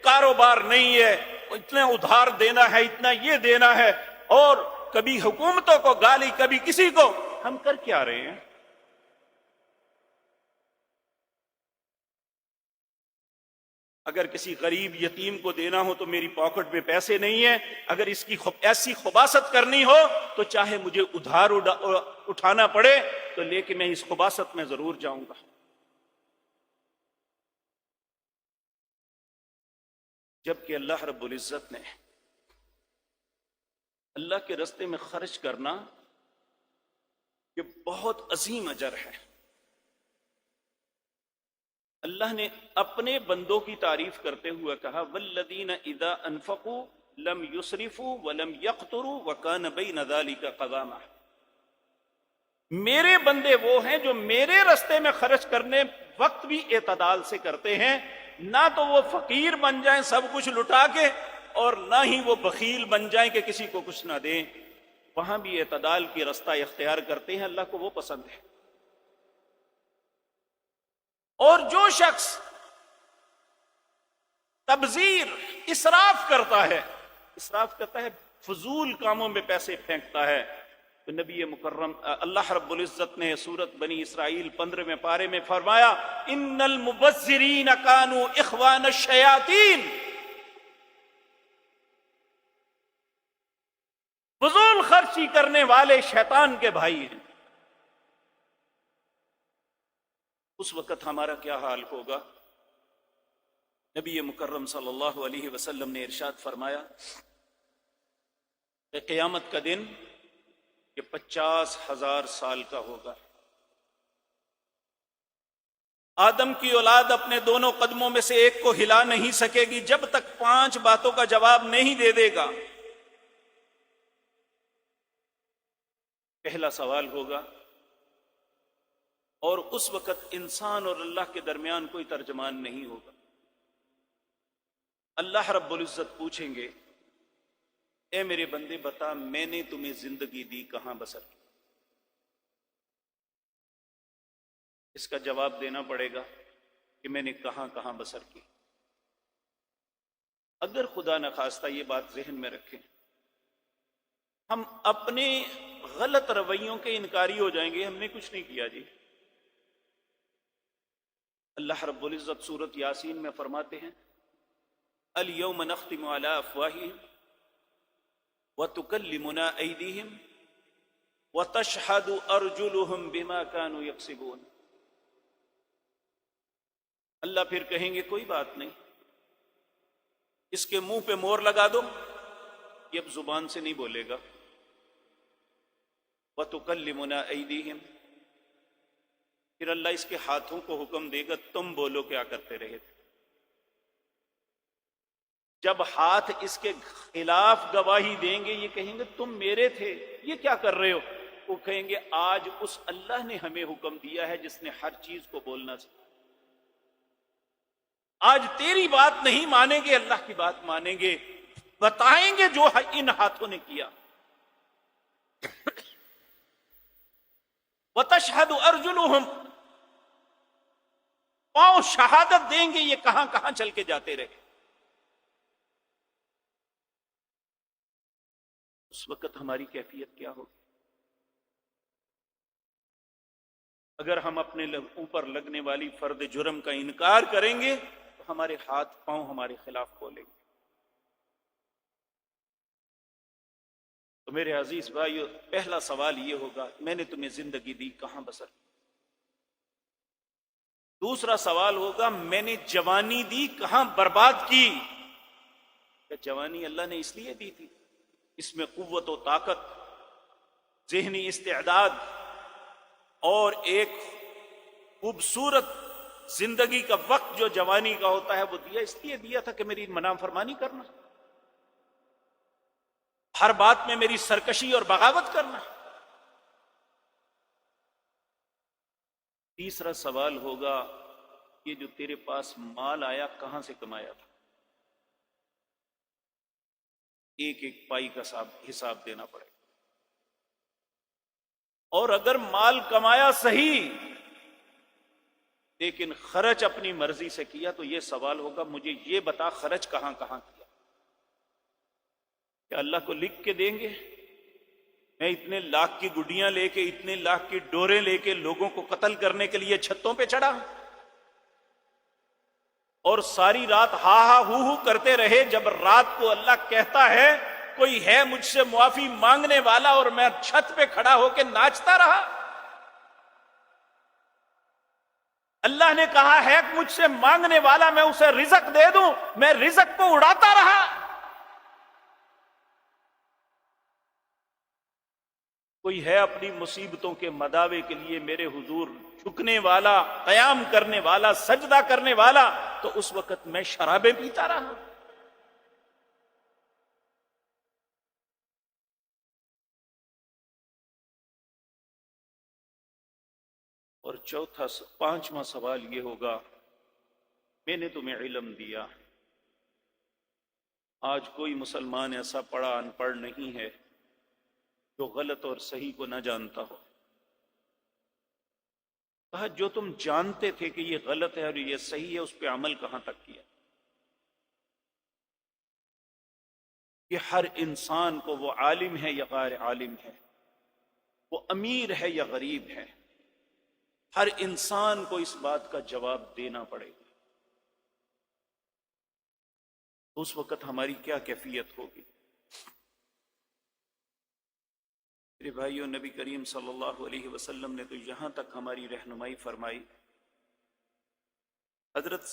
کاروبار نہیں ہے، اتنا ادھار دینا ہے، اتنا یہ دینا ہے، اور کبھی حکومتوں کو گالی، کبھی کسی کو۔ ہم کر کیا رہے ہیں؟ اگر کسی غریب یتیم کو دینا ہو تو میری پاکٹ میں پیسے نہیں ہیں، اگر اس کی ایسی خباثت کرنی ہو تو چاہے مجھے ادھار اٹھانا پڑے تو لے کے میں اس خباثت میں ضرور جاؤں گا۔ جبکہ اللہ رب العزت نے اللہ کے راستے میں خرچ کرنا یہ بہت عظیم اجر ہے۔ اللہ نے اپنے بندوں کی تعریف کرتے ہوئے کہا والذین اذا انفقوا لم یسرفوا ولم یقتروا وکان بین ذلک قواما، میرے بندے وہ ہیں جو میرے راستے میں خرچ کرنے وقت بھی اعتدال سے کرتے ہیں، نہ تو وہ فقیر بن جائیں سب کچھ لٹا کے، اور نہ ہی وہ بخیل بن جائیں کہ کسی کو کچھ نہ دیں، وہاں بھی اعتدال کی راستہ اختیار کرتے ہیں، اللہ کو وہ پسند ہے۔ اور جو شخص تبذیر اسراف کرتا ہے فضول کاموں میں پیسے پھینکتا ہے، تو نبی مکرم اللہ رب العزت نے سورت بنی اسرائیل 15ویں پارے میں فرمایا ان المبذرین کانوا اخوان الشیاطین، فضول خرچی کرنے والے شیطان کے بھائی ہیں۔ اس وقت ہمارا کیا حال ہوگا؟ نبی مکرم صلی اللہ علیہ وسلم نے ارشاد فرمایا کہ قیامت کا دن یہ 50,000 سال کا ہوگا۔ آدم کی اولاد اپنے دونوں قدموں میں سے ایک کو ہلا نہیں سکے گی جب تک 5 باتوں کا جواب نہیں دے دے گا۔ پہلا سوال ہوگا، اور اس وقت انسان اور اللہ کے درمیان کوئی ترجمان نہیں ہوگا۔ اللہ رب العزت پوچھیں گے اے میرے بندے بتا میں نے تمہیں زندگی دی کہاں بسر کی؟ اس کا جواب دینا پڑے گا کہ میں نے کہاں کہاں بسر کی۔ اگر خدا نخواستہ یہ بات ذہن میں رکھیں، ہم اپنے غلط رویوں کے انکاری ہو جائیں گے، ہم نے کچھ نہیں کیا جی۔ اللہ رب العزت سورۃ یاسین میں فرماتے ہیں الیوم نختم علی افواہہم وتکلمنا ایدیہم وتشہد ارجلہم بما کانوا یکسبون۔ اللہ پھر کہیں گے کوئی بات نہیں، اس کے منہ پہ مور لگا دو، یہ اب زبان سے نہیں بولے گا۔ وَتُكَلِّمُنَا أَيْدِيهِمْ، پھر اللہ اس کے ہاتھوں کو حکم دے گا تم بولو کیا کرتے رہے تھے۔ جب ہاتھ اس کے خلاف گواہی دیں گے، یہ کہیں گے تم میرے تھے، یہ کیا کر رہے ہو؟ وہ کہیں گے آج اس اللہ نے ہمیں حکم دیا ہے جس نے ہر چیز کو بولنا سکھایا، آج تیری بات نہیں مانیں گے، اللہ کی بات مانیں گے، بتائیں گے جو ان ہاتھوں نے کیا۔ وَتَشْهَدُ أَرْجُلُهُمْ، پاؤں شہادت دیں گے یہ کہاں کہاں چل کے جاتے رہے۔ اس وقت ہماری کیفیت کیا ہوگی؟ اگر ہم اپنے اوپر لگنے والی فرد جرم کا انکار کریں گے تو ہمارے ہاتھ پاؤں ہمارے خلاف کھولیں گے۔ تو میرے عزیز بھائیو، پہلا سوال یہ ہوگا میں نے تمہیں زندگی دی کہاں بسر کی؟ دوسرا سوال ہوگا میں نے جوانی دی کہاں برباد کی؟ کہ جوانی اللہ نے اس لیے دی تھی، اس میں قوت و طاقت، ذہنی استعداد اور ایک خوبصورت زندگی کا وقت جو جوانی کا ہوتا ہے وہ دیا، اس لیے دیا تھا کہ میری منام فرمانی کرنا، ہر بات میں میری سرکشی اور بغاوت کرنا۔ تیسرا سوال ہوگا یہ جو تیرے پاس مال آیا کہاں سے کمایا تھا؟ ایک ایک پائی کا حساب دینا پڑے گا۔ اور اگر مال کمایا صحیح لیکن خرچ اپنی مرضی سے کیا تو یہ سوال ہوگا مجھے یہ بتا خرچ کہاں کہاں کیا؟ کیا اللہ کو لکھ کے دیں گے میں اتنے لاکھ کی گڈیاں لے کے، اتنے لاکھ کی ڈوریں لے کے لوگوں کو قتل کرنے کے لیے چھتوں پہ چڑھا اور ساری رات ہا ہا ہو کرتے رہے؟ جب رات کو اللہ کہتا ہے کوئی ہے مجھ سے معافی مانگنے والا، اور میں چھت پہ کھڑا ہو کے ناچتا رہا۔ اللہ نے کہا ہے مجھ سے مانگنے والا میں اسے رزق دے دوں، میں رزق کو اڑاتا رہا۔ کوئی ہے اپنی مصیبتوں کے مداوے کے لیے میرے حضور جھکنے والا، قیام کرنے والا، سجدہ کرنے والا، تو اس وقت میں شرابیں پیتا رہا۔ اور پانچواں سوال یہ ہوگا میں نے تمہیں علم دیا، آج کوئی مسلمان ایسا پڑھا ان پڑھ نہیں ہے جو غلط اور صحیح کو نہ جانتا ہو۔ کہا جو تم جانتے تھے کہ یہ غلط ہے اور یہ صحیح ہے اس پہ عمل کہاں تک کیا؟ کہ ہر انسان کو وہ عالم ہے یا غیر عالم ہے، وہ امیر ہے یا غریب ہے، ہر انسان کو اس بات کا جواب دینا پڑے گا۔ اس وقت ہماری کیا کیفیت ہوگی؟ میرے بھائیوں، نبی کریم صلی اللہ علیہ وسلم نے تو یہاں تک ہماری رہنمائی فرمائی۔ حضرت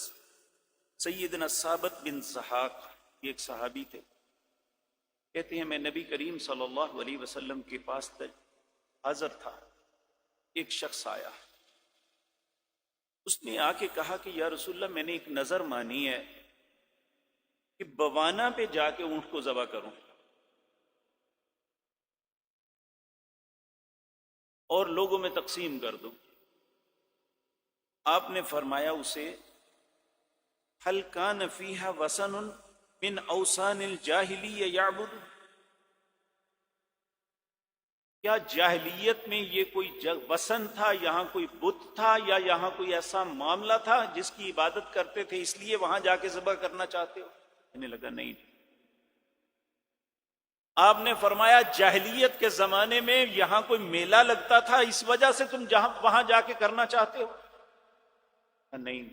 سیدنا ثابت بن ضحاک یہ ایک صحابی تھے، کہتے ہیں میں نبی کریم صلی اللہ علیہ وسلم کے پاس حاضر تھا، ایک شخص آیا، اس نے آ کے کہا کہ یا رسول اللہ میں نے ایک نظر مانی ہے کہ بوانا پہ جا کے اونٹ کو ذبح کروں اور لوگوں میں تقسیم کر دوں۔ آپ نے فرمایا اسے هل كان فيها وثن من اوثان الجاہلیہ یعبد، کیا جاہلیت میں یہ کوئی وثن تھا، یہاں کوئی بت تھا، یا یہاں کوئی ایسا معاملہ تھا جس کی عبادت کرتے تھے اس لیے وہاں جا کے ذبح کرنا چاہتے ہو؟ کہنے لگا نہیں۔ آپ نے فرمایا جاہلیت کے زمانے میں یہاں کوئی میلہ لگتا تھا اس وجہ سے تم وہاں جا کے کرنا چاہتے ہو؟ نہیں۔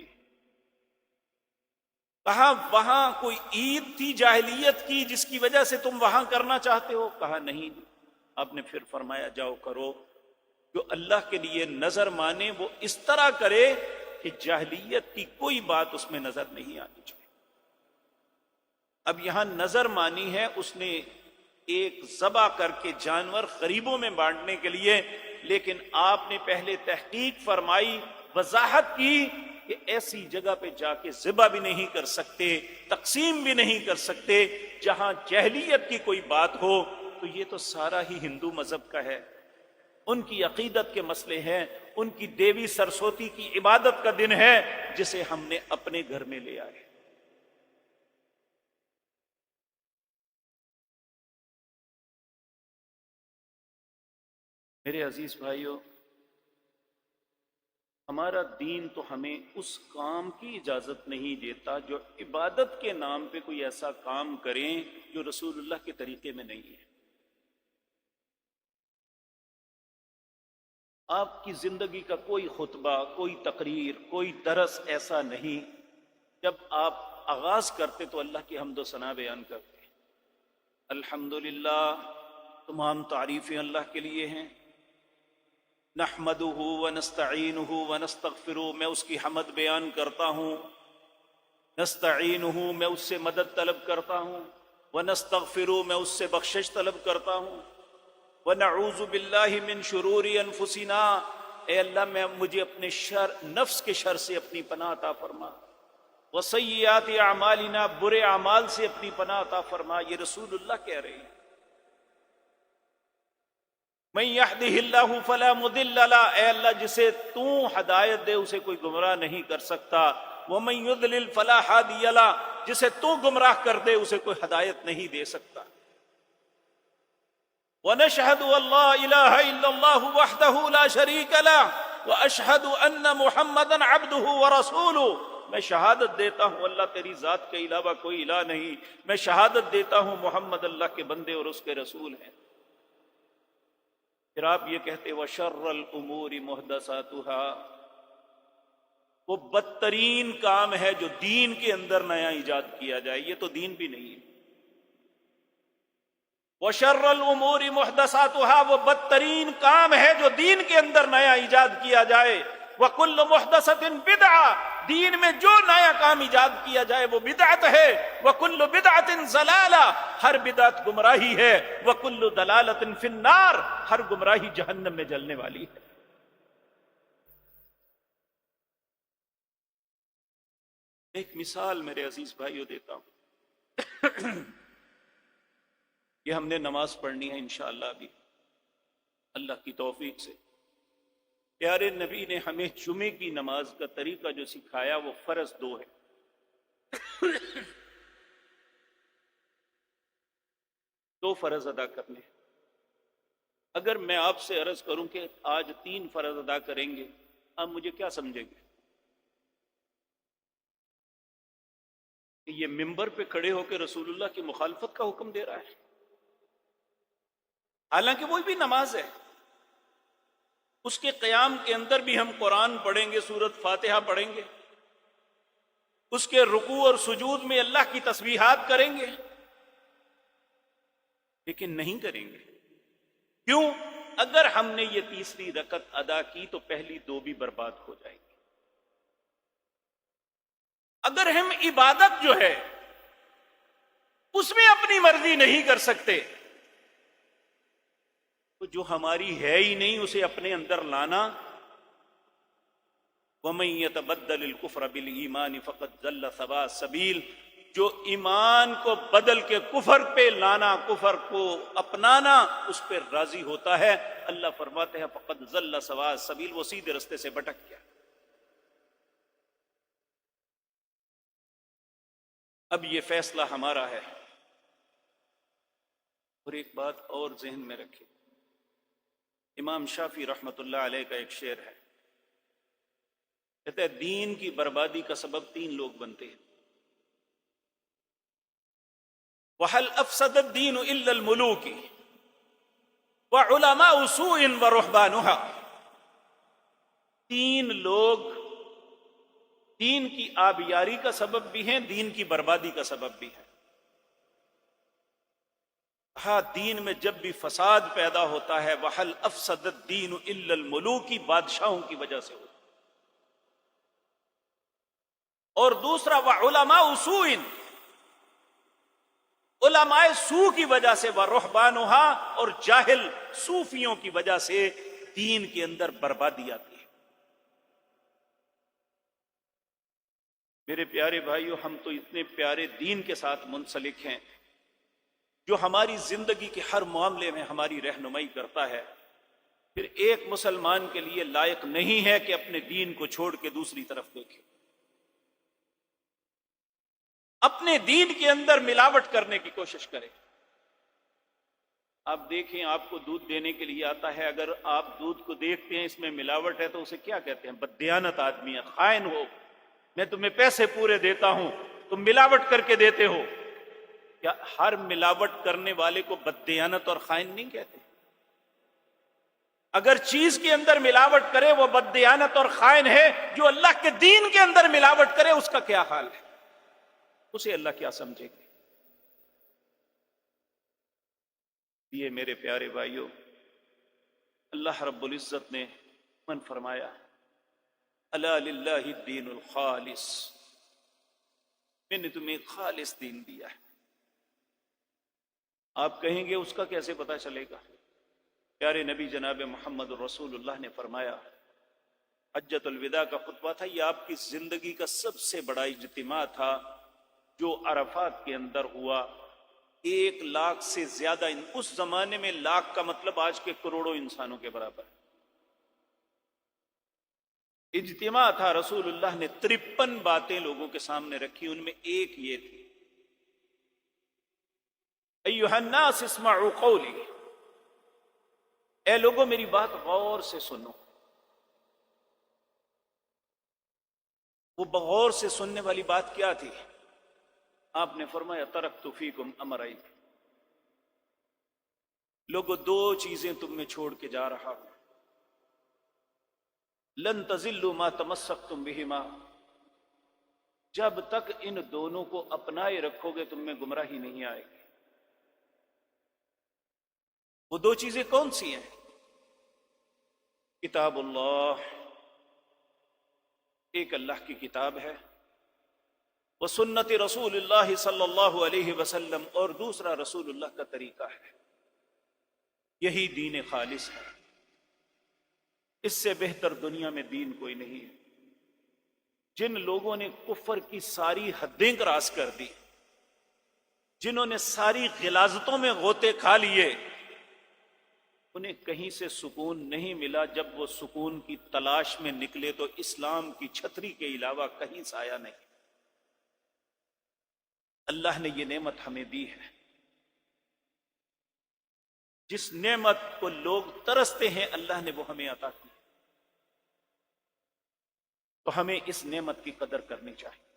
کہا وہاں کوئی عید تھی جاہلیت کی جس کی وجہ سے تم وہاں کرنا چاہتے ہو؟ کہا نہیں۔ آپ نے پھر فرمایا جاؤ کرو، جو اللہ کے لیے نظر مانے وہ اس طرح کرے کہ جاہلیت کی کوئی بات اس میں نظر نہیں آنی چاہیے۔ اب یہاں نظر مانی ہے اس نے ایک ذبح کر کے جانور غریبوں میں بانٹنے کے لیے، لیکن آپ نے پہلے تحقیق فرمائی، وضاحت کی کہ ایسی جگہ پہ جا کے ذبح بھی نہیں کر سکتے، تقسیم بھی نہیں کر سکتے جہاں جاہلیت کی کوئی بات ہو۔ تو یہ تو سارا ہی ہندو مذہب کا ہے، ان کی عقیدت کے مسئلے ہیں، ان کی دیوی سرسوتی کی عبادت کا دن ہے جسے ہم نے اپنے گھر میں لے آئے۔ میرے عزیز بھائیوں، ہمارا دین تو ہمیں اس کام کی اجازت نہیں دیتا جو عبادت کے نام پہ کوئی ایسا کام کریں جو رسول اللہ کے طریقے میں نہیں ہے۔ آپ کی زندگی کا کوئی خطبہ، کوئی تقریر، کوئی درس ایسا نہیں جب آپ آغاز کرتے تو اللہ کی حمد و ثنا بیان کرتے۔ الحمدللہ، تمام تعریفیں اللہ کے لیے ہیں۔ نحمدہ ونستعینہ ونستغفرہ، میں اس کی حمد بیان کرتا ہوں۔ نستعینہ، میں اس سے مدد طلب کرتا ہوں۔ ونستغفرہ، میں اس سے بخشش طلب کرتا ہوں۔ ونعوذ باللہ من شرور انفسنا، اے اللہ مجھے اپنے نفس کے شر سے اپنی پناہ عطا فرما۔ وسیئات اعمالنا، برے اعمال سے اپنی پناہ عطا فرما۔ یہ رسول اللہ کہہ رہے ہیں۔ من یہدہ اللہ فلا مضل لہ، اے اللہ جسے تو ہدایت دے اسے کوئی گمراہ نہیں کر سکتا۔ ومن یضلل فلا ہادی لہ، جسے تو گمراہ کر دے اسے کوئی ہدایت نہیں دے سکتا۔ ونشہد ان لا الہ الا اللہ وحدہ لا شریک لہ واشہد ان محمدا عبدہ ورسولہ، میں شہادت دیتا ہوں اللہ تیری ذات کے علاوہ کوئی الہ نہیں، میں شہادت دیتا ہوں محمد اللہ کے بندے اور اس کے رسول ہیں۔ پھر آپ یہ کہتے وَشَرَّ الْأُمُورِ مُحْدَثَاتُهَا، وہ بدترین کام ہے جو دین کے اندر نیا ایجاد کیا جائے، یہ تو دین بھی نہیں ہے۔ وَشَرَّ الْأُمُورِ مُحْدَثَاتُهَا، وہ بدترین کام ہے جو دین کے اندر نیا ایجاد کیا جائے۔ وَكُلُّ مُحْدَثَةٍ بِدْعَةٍ، دین میں جو نیا کام ایجاد کیا جائے وہ بدعت ہے۔ وَكُلُّ بِدْعَةٍ ضَلَالَةٍ، ہر بدعت گمراہی ہے۔ وَكُلُّ ضَلَالَةٍ فِي النَّارِ، ہر گمراہی جہنم میں جلنے والی ہے۔ ایک مثال میرے عزیز بھائیوں دیتا ہوں۔ یہ ہم نے نماز پڑھنی ہے انشاءاللہ ابھی اللہ کی توفیق سے۔ پیارے نبی نے ہمیں جمعے کی نماز کا طریقہ جو سکھایا وہ فرض دو ہے، دو فرض ادا کرنے۔ اگر میں آپ سے عرض کروں کہ آج 3 فرض ادا کریں گے، آپ مجھے کیا سمجھیں گے؟ کہ یہ منبر پہ کھڑے ہو کے رسول اللہ کی مخالفت کا حکم دے رہا ہے؟ حالانکہ وہ بھی نماز ہے، اس کے قیام کے اندر بھی ہم قرآن پڑھیں گے، سورۃ فاتحہ پڑھیں گے، اس کے رکوع اور سجود میں اللہ کی تسبیحات کریں گے، لیکن نہیں کریں گے۔ کیوں؟ اگر ہم نے یہ تیسری رکعت ادا کی تو پہلی 2 بھی برباد ہو جائیں گی۔ اگر ہم عبادت جو ہے اس میں اپنی مرضی نہیں کر سکتے تو جو ہماری ہے ہی نہیں اسے اپنے اندر لانا۔ وَمَن يَتَبَدَّلِ الْكُفْرَ بِالْإِيمَانِ فَقَدْ ضَلَّ سَوَاءَ السَّبِيلِ، جو ایمان کو بدل کے کفر پہ لانا، کفر کو اپنانا، اس پہ راضی ہوتا ہے، اللہ فرماتے ہیں فَقَدْ ضَلَّ سَوَاءَ السَّبِيلِ، وہ سیدھے رستے سے بھٹک گیا۔ اب یہ فیصلہ ہمارا ہے۔ اور ایک بات اور ذہن میں رکھیں، امام شافعی رحمۃ اللہ علیہ کا ایک شعر ہے، کہتے ہیں دین کی بربادی کا سبب تین لوگ بنتے ہیں۔ وَهَلْ أَفْسَدَ الدِّينُ إِلَّا الْمُلُوكِ وَعُلَمَاءُ سُوءٍ وَرُهْبَانُهَا۔ تین لوگ دین کی آبیاری کا سبب بھی ہیں، دین کی بربادی کا سبب بھی ہیں۔ ہاں، دین میں جب بھی فساد پیدا ہوتا ہے وَهَلْ أَفْسَدَ الدِّينُ إِلَّا الْمُلُوكِ، بادشاہوں کی وجہ سے ہوتا ہے۔ اور دوسرا وَعُلَمَاءُ سُوءٍ، علماء سو کی وجہ سے، وَرُهْبَانُهَا، اور جاہل صوفیوں کی وجہ سے دین کے اندر بربادی آتی ہے۔ میرے پیارے بھائیو، ہم تو اتنے پیارے دین کے ساتھ منسلک ہیں جو ہماری زندگی کے ہر معاملے میں ہماری رہنمائی کرتا ہے، پھر ایک مسلمان کے لیے لائق نہیں ہے کہ اپنے دین کو چھوڑ کے دوسری طرف دیکھے، اپنے دین کے اندر ملاوٹ کرنے کی کوشش کرے۔ آپ دیکھیں، آپ کو دودھ دینے کے لیے آتا ہے، اگر آپ دودھ کو دیکھتے ہیں اس میں ملاوٹ ہے تو اسے کیا کہتے ہیں؟ بددیانت آدمی ہے، خائن ہو۔ میں تمہیں پیسے پورے دیتا ہوں، تم ملاوٹ کر کے دیتے ہو۔ کیا ہر ملاوٹ کرنے والے کو بددیانت اور خائن نہیں کہتے؟ اگر چیز کے اندر ملاوٹ کرے وہ بددیانت اور خائن ہے، جو اللہ کے دین کے اندر ملاوٹ کرے اس کا کیا حال ہے؟ اسے اللہ کیا سمجھے گے؟ یہ میرے پیارے بھائیوں، اللہ رب العزت نے من فرمایا الا للہ الدین الخالص، میں نے تمہیں ایک خالص دین دیا ہے۔ آپ کہیں گے اس کا کیسے پتہ چلے گا؟ پیارے نبی جناب محمد رسول اللہ نے فرمایا، حجۃ الوداع کا خطبہ تھا، یہ آپ کی زندگی کا سب سے بڑا اجتماع تھا جو عرفات کے اندر ہوا۔ 1,00,000 سے زیادہ، اس زمانے میں لاکھ کا مطلب آج کے کروڑوں انسانوں کے برابر اجتماع تھا۔ رسول اللہ نے 53 باتیں لوگوں کے سامنے رکھی، ان میں ایک یہ تھی، ایھا الناس اسمعوا قولی، اے لوگوں میری بات غور سے سنو۔ وہ بغور سے سننے والی بات کیا تھی؟ آپ نے فرمایا ترکت فیکم امرین، لوگوں دو چیزیں تم میں چھوڑ کے جا رہا ہوں، لن تضلوا ما تمسکتم بہما، جب تک ان دونوں کو اپنائے رکھو گے تم میں گمراہی نہیں آئے گی۔ وہ دو چیزیں کون سی ہیں؟ کتاب اللہ، ایک اللہ کی کتاب ہے، وہ سنت رسول اللہ صلی اللہ علیہ وسلم، اور دوسرا رسول اللہ کا طریقہ ہے۔ یہی دین خالص ہے، اس سے بہتر دنیا میں دین کوئی نہیں ہے۔ جن لوگوں نے کفر کی ساری حدیں کراس کر دی، جنہوں نے ساری غلاظتوں میں غوطے کھا لیے، انہیں کہیں سے سکون نہیں ملا۔ جب وہ سکون کی تلاش میں نکلے تو اسلام کی چھتری کے علاوہ کہیں سایہ نہیں۔ اللہ نے یہ نعمت ہمیں دی ہے، جس نعمت کو لوگ ترستے ہیں اللہ نے وہ ہمیں عطا کی، تو ہمیں اس نعمت کی قدر کرنی چاہیے۔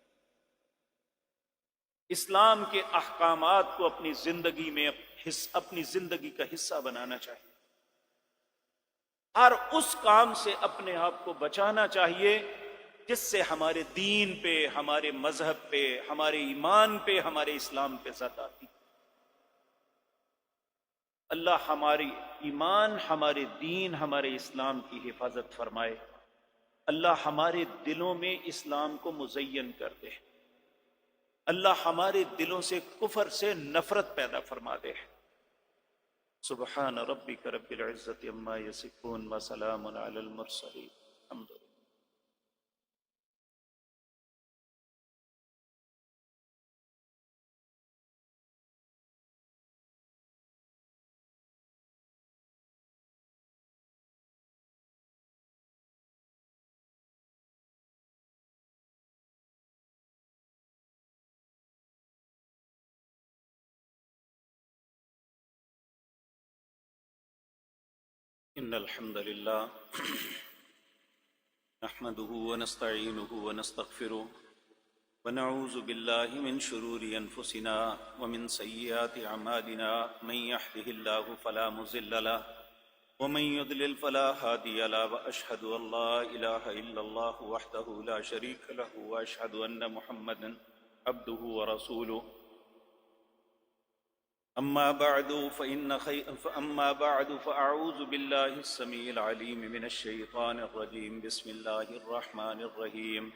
اسلام کے احکامات کو اپنی زندگی میں اپنی زندگی کا حصہ بنانا چاہیے۔ ہر اس کام سے اپنے آپ کو بچانا چاہیے جس سے ہمارے دین پہ، ہمارے مذہب پہ، ہمارے ایمان پہ، ہمارے اسلام پہ زد آتی۔ اللہ ہماری ایمان، ہمارے دین، ہمارے اسلام کی حفاظت فرمائے۔ اللہ ہمارے دلوں میں اسلام کو مزین کر دے۔ اللہ ہمارے دلوں سے کفر سے نفرت پیدا فرما دے۔ سبحان ربک رب العزت عما یصفون وسلام علی المرسلین، الحمد للہ۔ إن الحمد لله نحمده ونستعينه ونستغفره ونعوذ بالله من شرور أنفسنا ومن سيئات أعمالنا من يهده الله فلا مضل له ومن يضلل فلا هادي له وأشهد أن لا إله إلا الله وحده لا شريك له وأشهد أن محمدا عبده ورسوله أما بعد فأعوذ بالله السميع العليم من الشيطان الرجيم بسم الله الرحمن الرحيم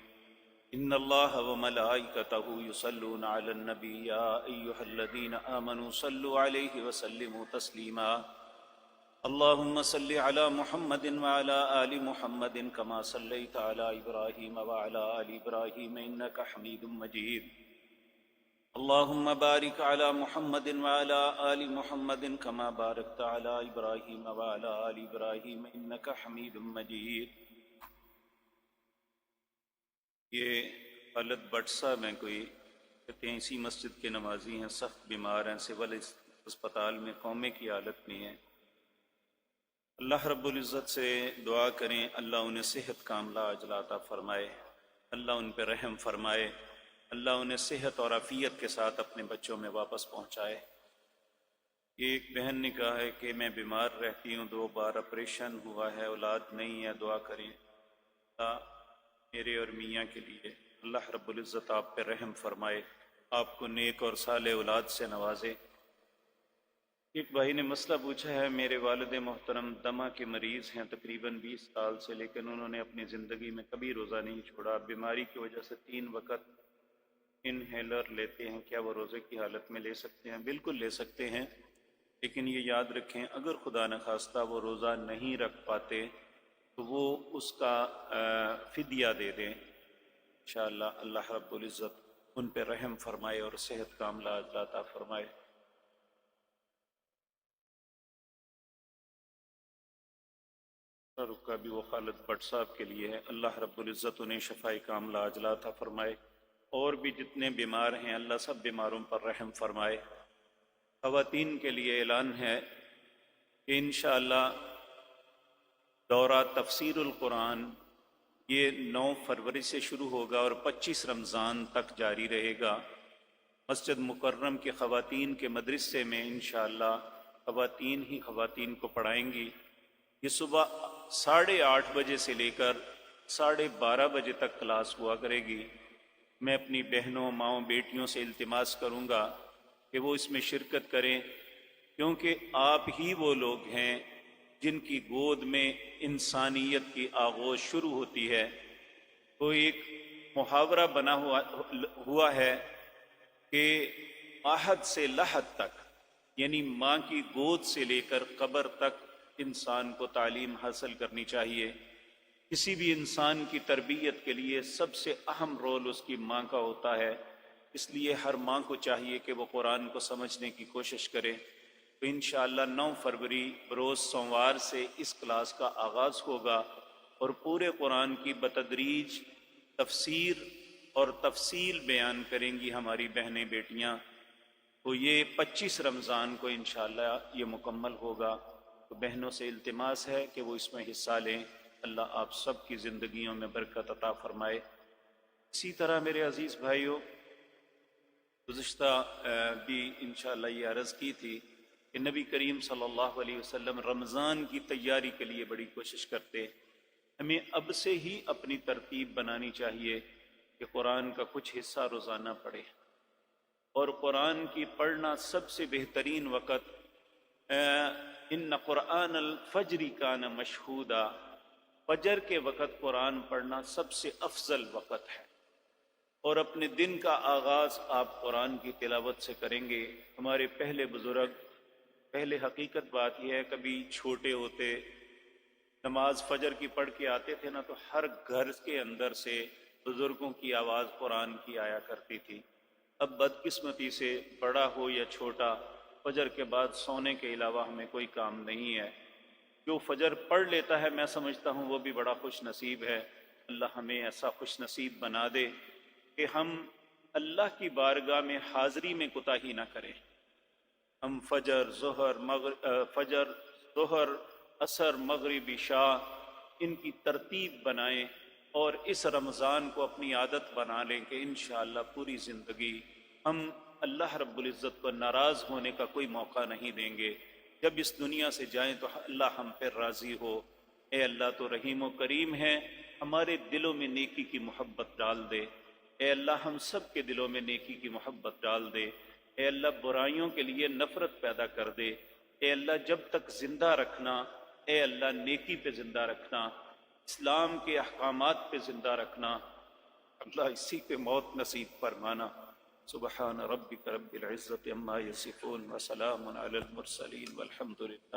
إن الله وملائكته يصلون على النبي يا أيها الذين آمنوا صلوا عليه وسلموا تسليما اللهم صل على محمد وعلى آل محمد كما صليت على إبراهيم وعلى آل إبراهيم إنك حميد مجيد اللهم بارك على محمد وعلى آل محمد كما باركت على إبراهيم وعلى آل إبراهيم إنك حميد مجيد۔ یہ خالد بٹ صاحب ہیں، کوئی کہتے ہیں اسی مسجد کے نمازی ہیں، سخت بیمار ہیں، سول اسپتال میں کومے کی حالت میں ہیں۔ اللہ رب العزت سے دعا کریں اللہ انہیں صحت کاملہ عاجلہ عطا فرمائے، اللہ ان پہ رحم فرمائے، اللہ انہیں صحت اور عافیت کے ساتھ اپنے بچوں میں واپس پہنچائے۔ ایک بہن نے کہا ہے کہ میں بیمار رہتی ہوں، 2 بار آپریشن ہوا ہے، اولاد نہیں ہے، دعا کریں اللہ میرے اور میاں کے لیے، اللہ رب العزت آپ پہ رحم فرمائے، آپ کو نیک اور صالح اولاد سے نوازے۔ ایک بھائی نے مسئلہ پوچھا ہے، میرے والد محترم دمہ کے مریض ہیں تقریباً 20 سال سے، لیکن انہوں نے اپنی زندگی میں کبھی روزہ نہیں چھوڑا، بیماری کی وجہ سے 3 وقت انہیلر لیتے ہیں، کیا وہ روزے کی حالت میں لے سکتے ہیں؟ بالکل لے سکتے ہیں، لیکن یہ یاد رکھیں اگر خدا نخواستہ وہ روزہ نہیں رکھ پاتے تو وہ اس کا فدیہ دے دیں، انشاءاللہ اللہ رب العزت ان پہ رحم فرمائے اور صحت کاملہ عاجلہ عطا فرمائے۔ رکا بھی وہ خالد بٹ صاحب کے لیے ہے، اللہ رب العزت انہیں شفاء کاملہ عاجلہ عطا فرمائے، اور بھی جتنے بیمار ہیں اللہ سب بیماروں پر رحم فرمائے۔ خواتین کے لیے اعلان ہے کہ انشاءاللہ دورہ تفسیر القرآن یہ 9 فروری سے شروع ہوگا اور 25 رمضان تک جاری رہے گا۔ مسجد مکرم کے خواتین کے مدرسے میں انشاءاللہ خواتین ہی خواتین کو پڑھائیں گی۔ یہ صبح 8:30 بجے سے لے کر 12:30 بجے تک کلاس ہوا کرے گی۔ میں اپنی بہنوں، ماؤں، بیٹیوں سے التماس کروں گا کہ وہ اس میں شرکت کریں، کیونکہ آپ ہی وہ لوگ ہیں جن کی گود میں انسانیت کی آغوش شروع ہوتی ہے۔ تو ایک محاورہ بنا ہوا ہے کہ احد سے لحد تک، یعنی ماں کی گود سے لے کر قبر تک انسان کو تعلیم حاصل کرنی چاہیے۔ کسی بھی انسان کی تربیت کے لیے سب سے اہم رول اس کی ماں کا ہوتا ہے، اس لیے ہر ماں کو چاہیے کہ وہ قرآن کو سمجھنے کی کوشش کرے۔ تو انشاءاللہ 9 فروری روز سوموار سے اس کلاس کا آغاز ہوگا اور پورے قرآن کی بتدریج تفسیر اور تفصیل بیان کریں گی ہماری بہنیں بیٹیاں۔ تو یہ 25 رمضان کو انشاءاللہ یہ مکمل ہوگا، تو بہنوں سے التماس ہے کہ وہ اس میں حصہ لیں۔ اللہ آپ سب کی زندگیوں میں برکت عطا فرمائے۔ اسی طرح میرے عزیز بھائیوں، گزشتہ بھی انشاءاللہ یہ عرض کی تھی کہ نبی کریم صلی اللہ علیہ وسلم رمضان کی تیاری کے لیے بڑی کوشش کرتے۔ ہمیں اب سے ہی اپنی ترتیب بنانی چاہیے کہ قرآن کا کچھ حصہ روزانہ پڑھے، اور قرآن کی پڑھنا سب سے بہترین وقت ان قرآن الفجر کان مشہودا، فجر کے وقت قرآن پڑھنا سب سے افضل وقت ہے، اور اپنے دن کا آغاز آپ قرآن کی تلاوت سے کریں گے۔ ہمارے پہلے بزرگ، پہلے حقیقت بات یہ ہے، کبھی چھوٹے ہوتے نماز فجر کی پڑھ کے آتے تھے نا، تو ہر گھر کے اندر سے بزرگوں کی آواز قرآن کی آیا کرتی تھی۔ اب بدقسمتی سے بڑا ہو یا چھوٹا، فجر کے بعد سونے کے علاوہ ہمیں کوئی کام نہیں ہے۔ جو فجر پڑھ لیتا ہے میں سمجھتا ہوں وہ بھی بڑا خوش نصیب ہے۔ اللہ ہمیں ایسا خوش نصیب بنا دے کہ ہم اللہ کی بارگاہ میں حاضری میں کوتاہی نہ کریں۔ ہم فجر، ظہر، عصر، مغرب، عشاء، ان کی ترتیب بنائیں اور اس رمضان کو اپنی عادت بنا لیں کہ انشاءاللہ پوری زندگی ہم اللہ رب العزت کو ناراض ہونے کا کوئی موقع نہیں دیں گے۔ جب اس دنیا سے جائیں تو اللہ ہم پر راضی ہو۔ اے اللہ تو رحیم و کریم ہے، ہمارے دلوں میں نیکی کی محبت ڈال دے۔ اے اللہ ہم سب کے دلوں میں نیکی کی محبت ڈال دے۔ اے اللہ برائیوں کے لیے نفرت پیدا کر دے۔ اے اللہ جب تک زندہ رکھنا، اے اللہ نیکی پہ زندہ رکھنا، اسلام کے احکامات پہ زندہ رکھنا، اللہ اسی پہ موت نصیب فرمانا۔ سبحان ربک رب العزت عما یصفون وسلام علی المرسلین والحمد للہ۔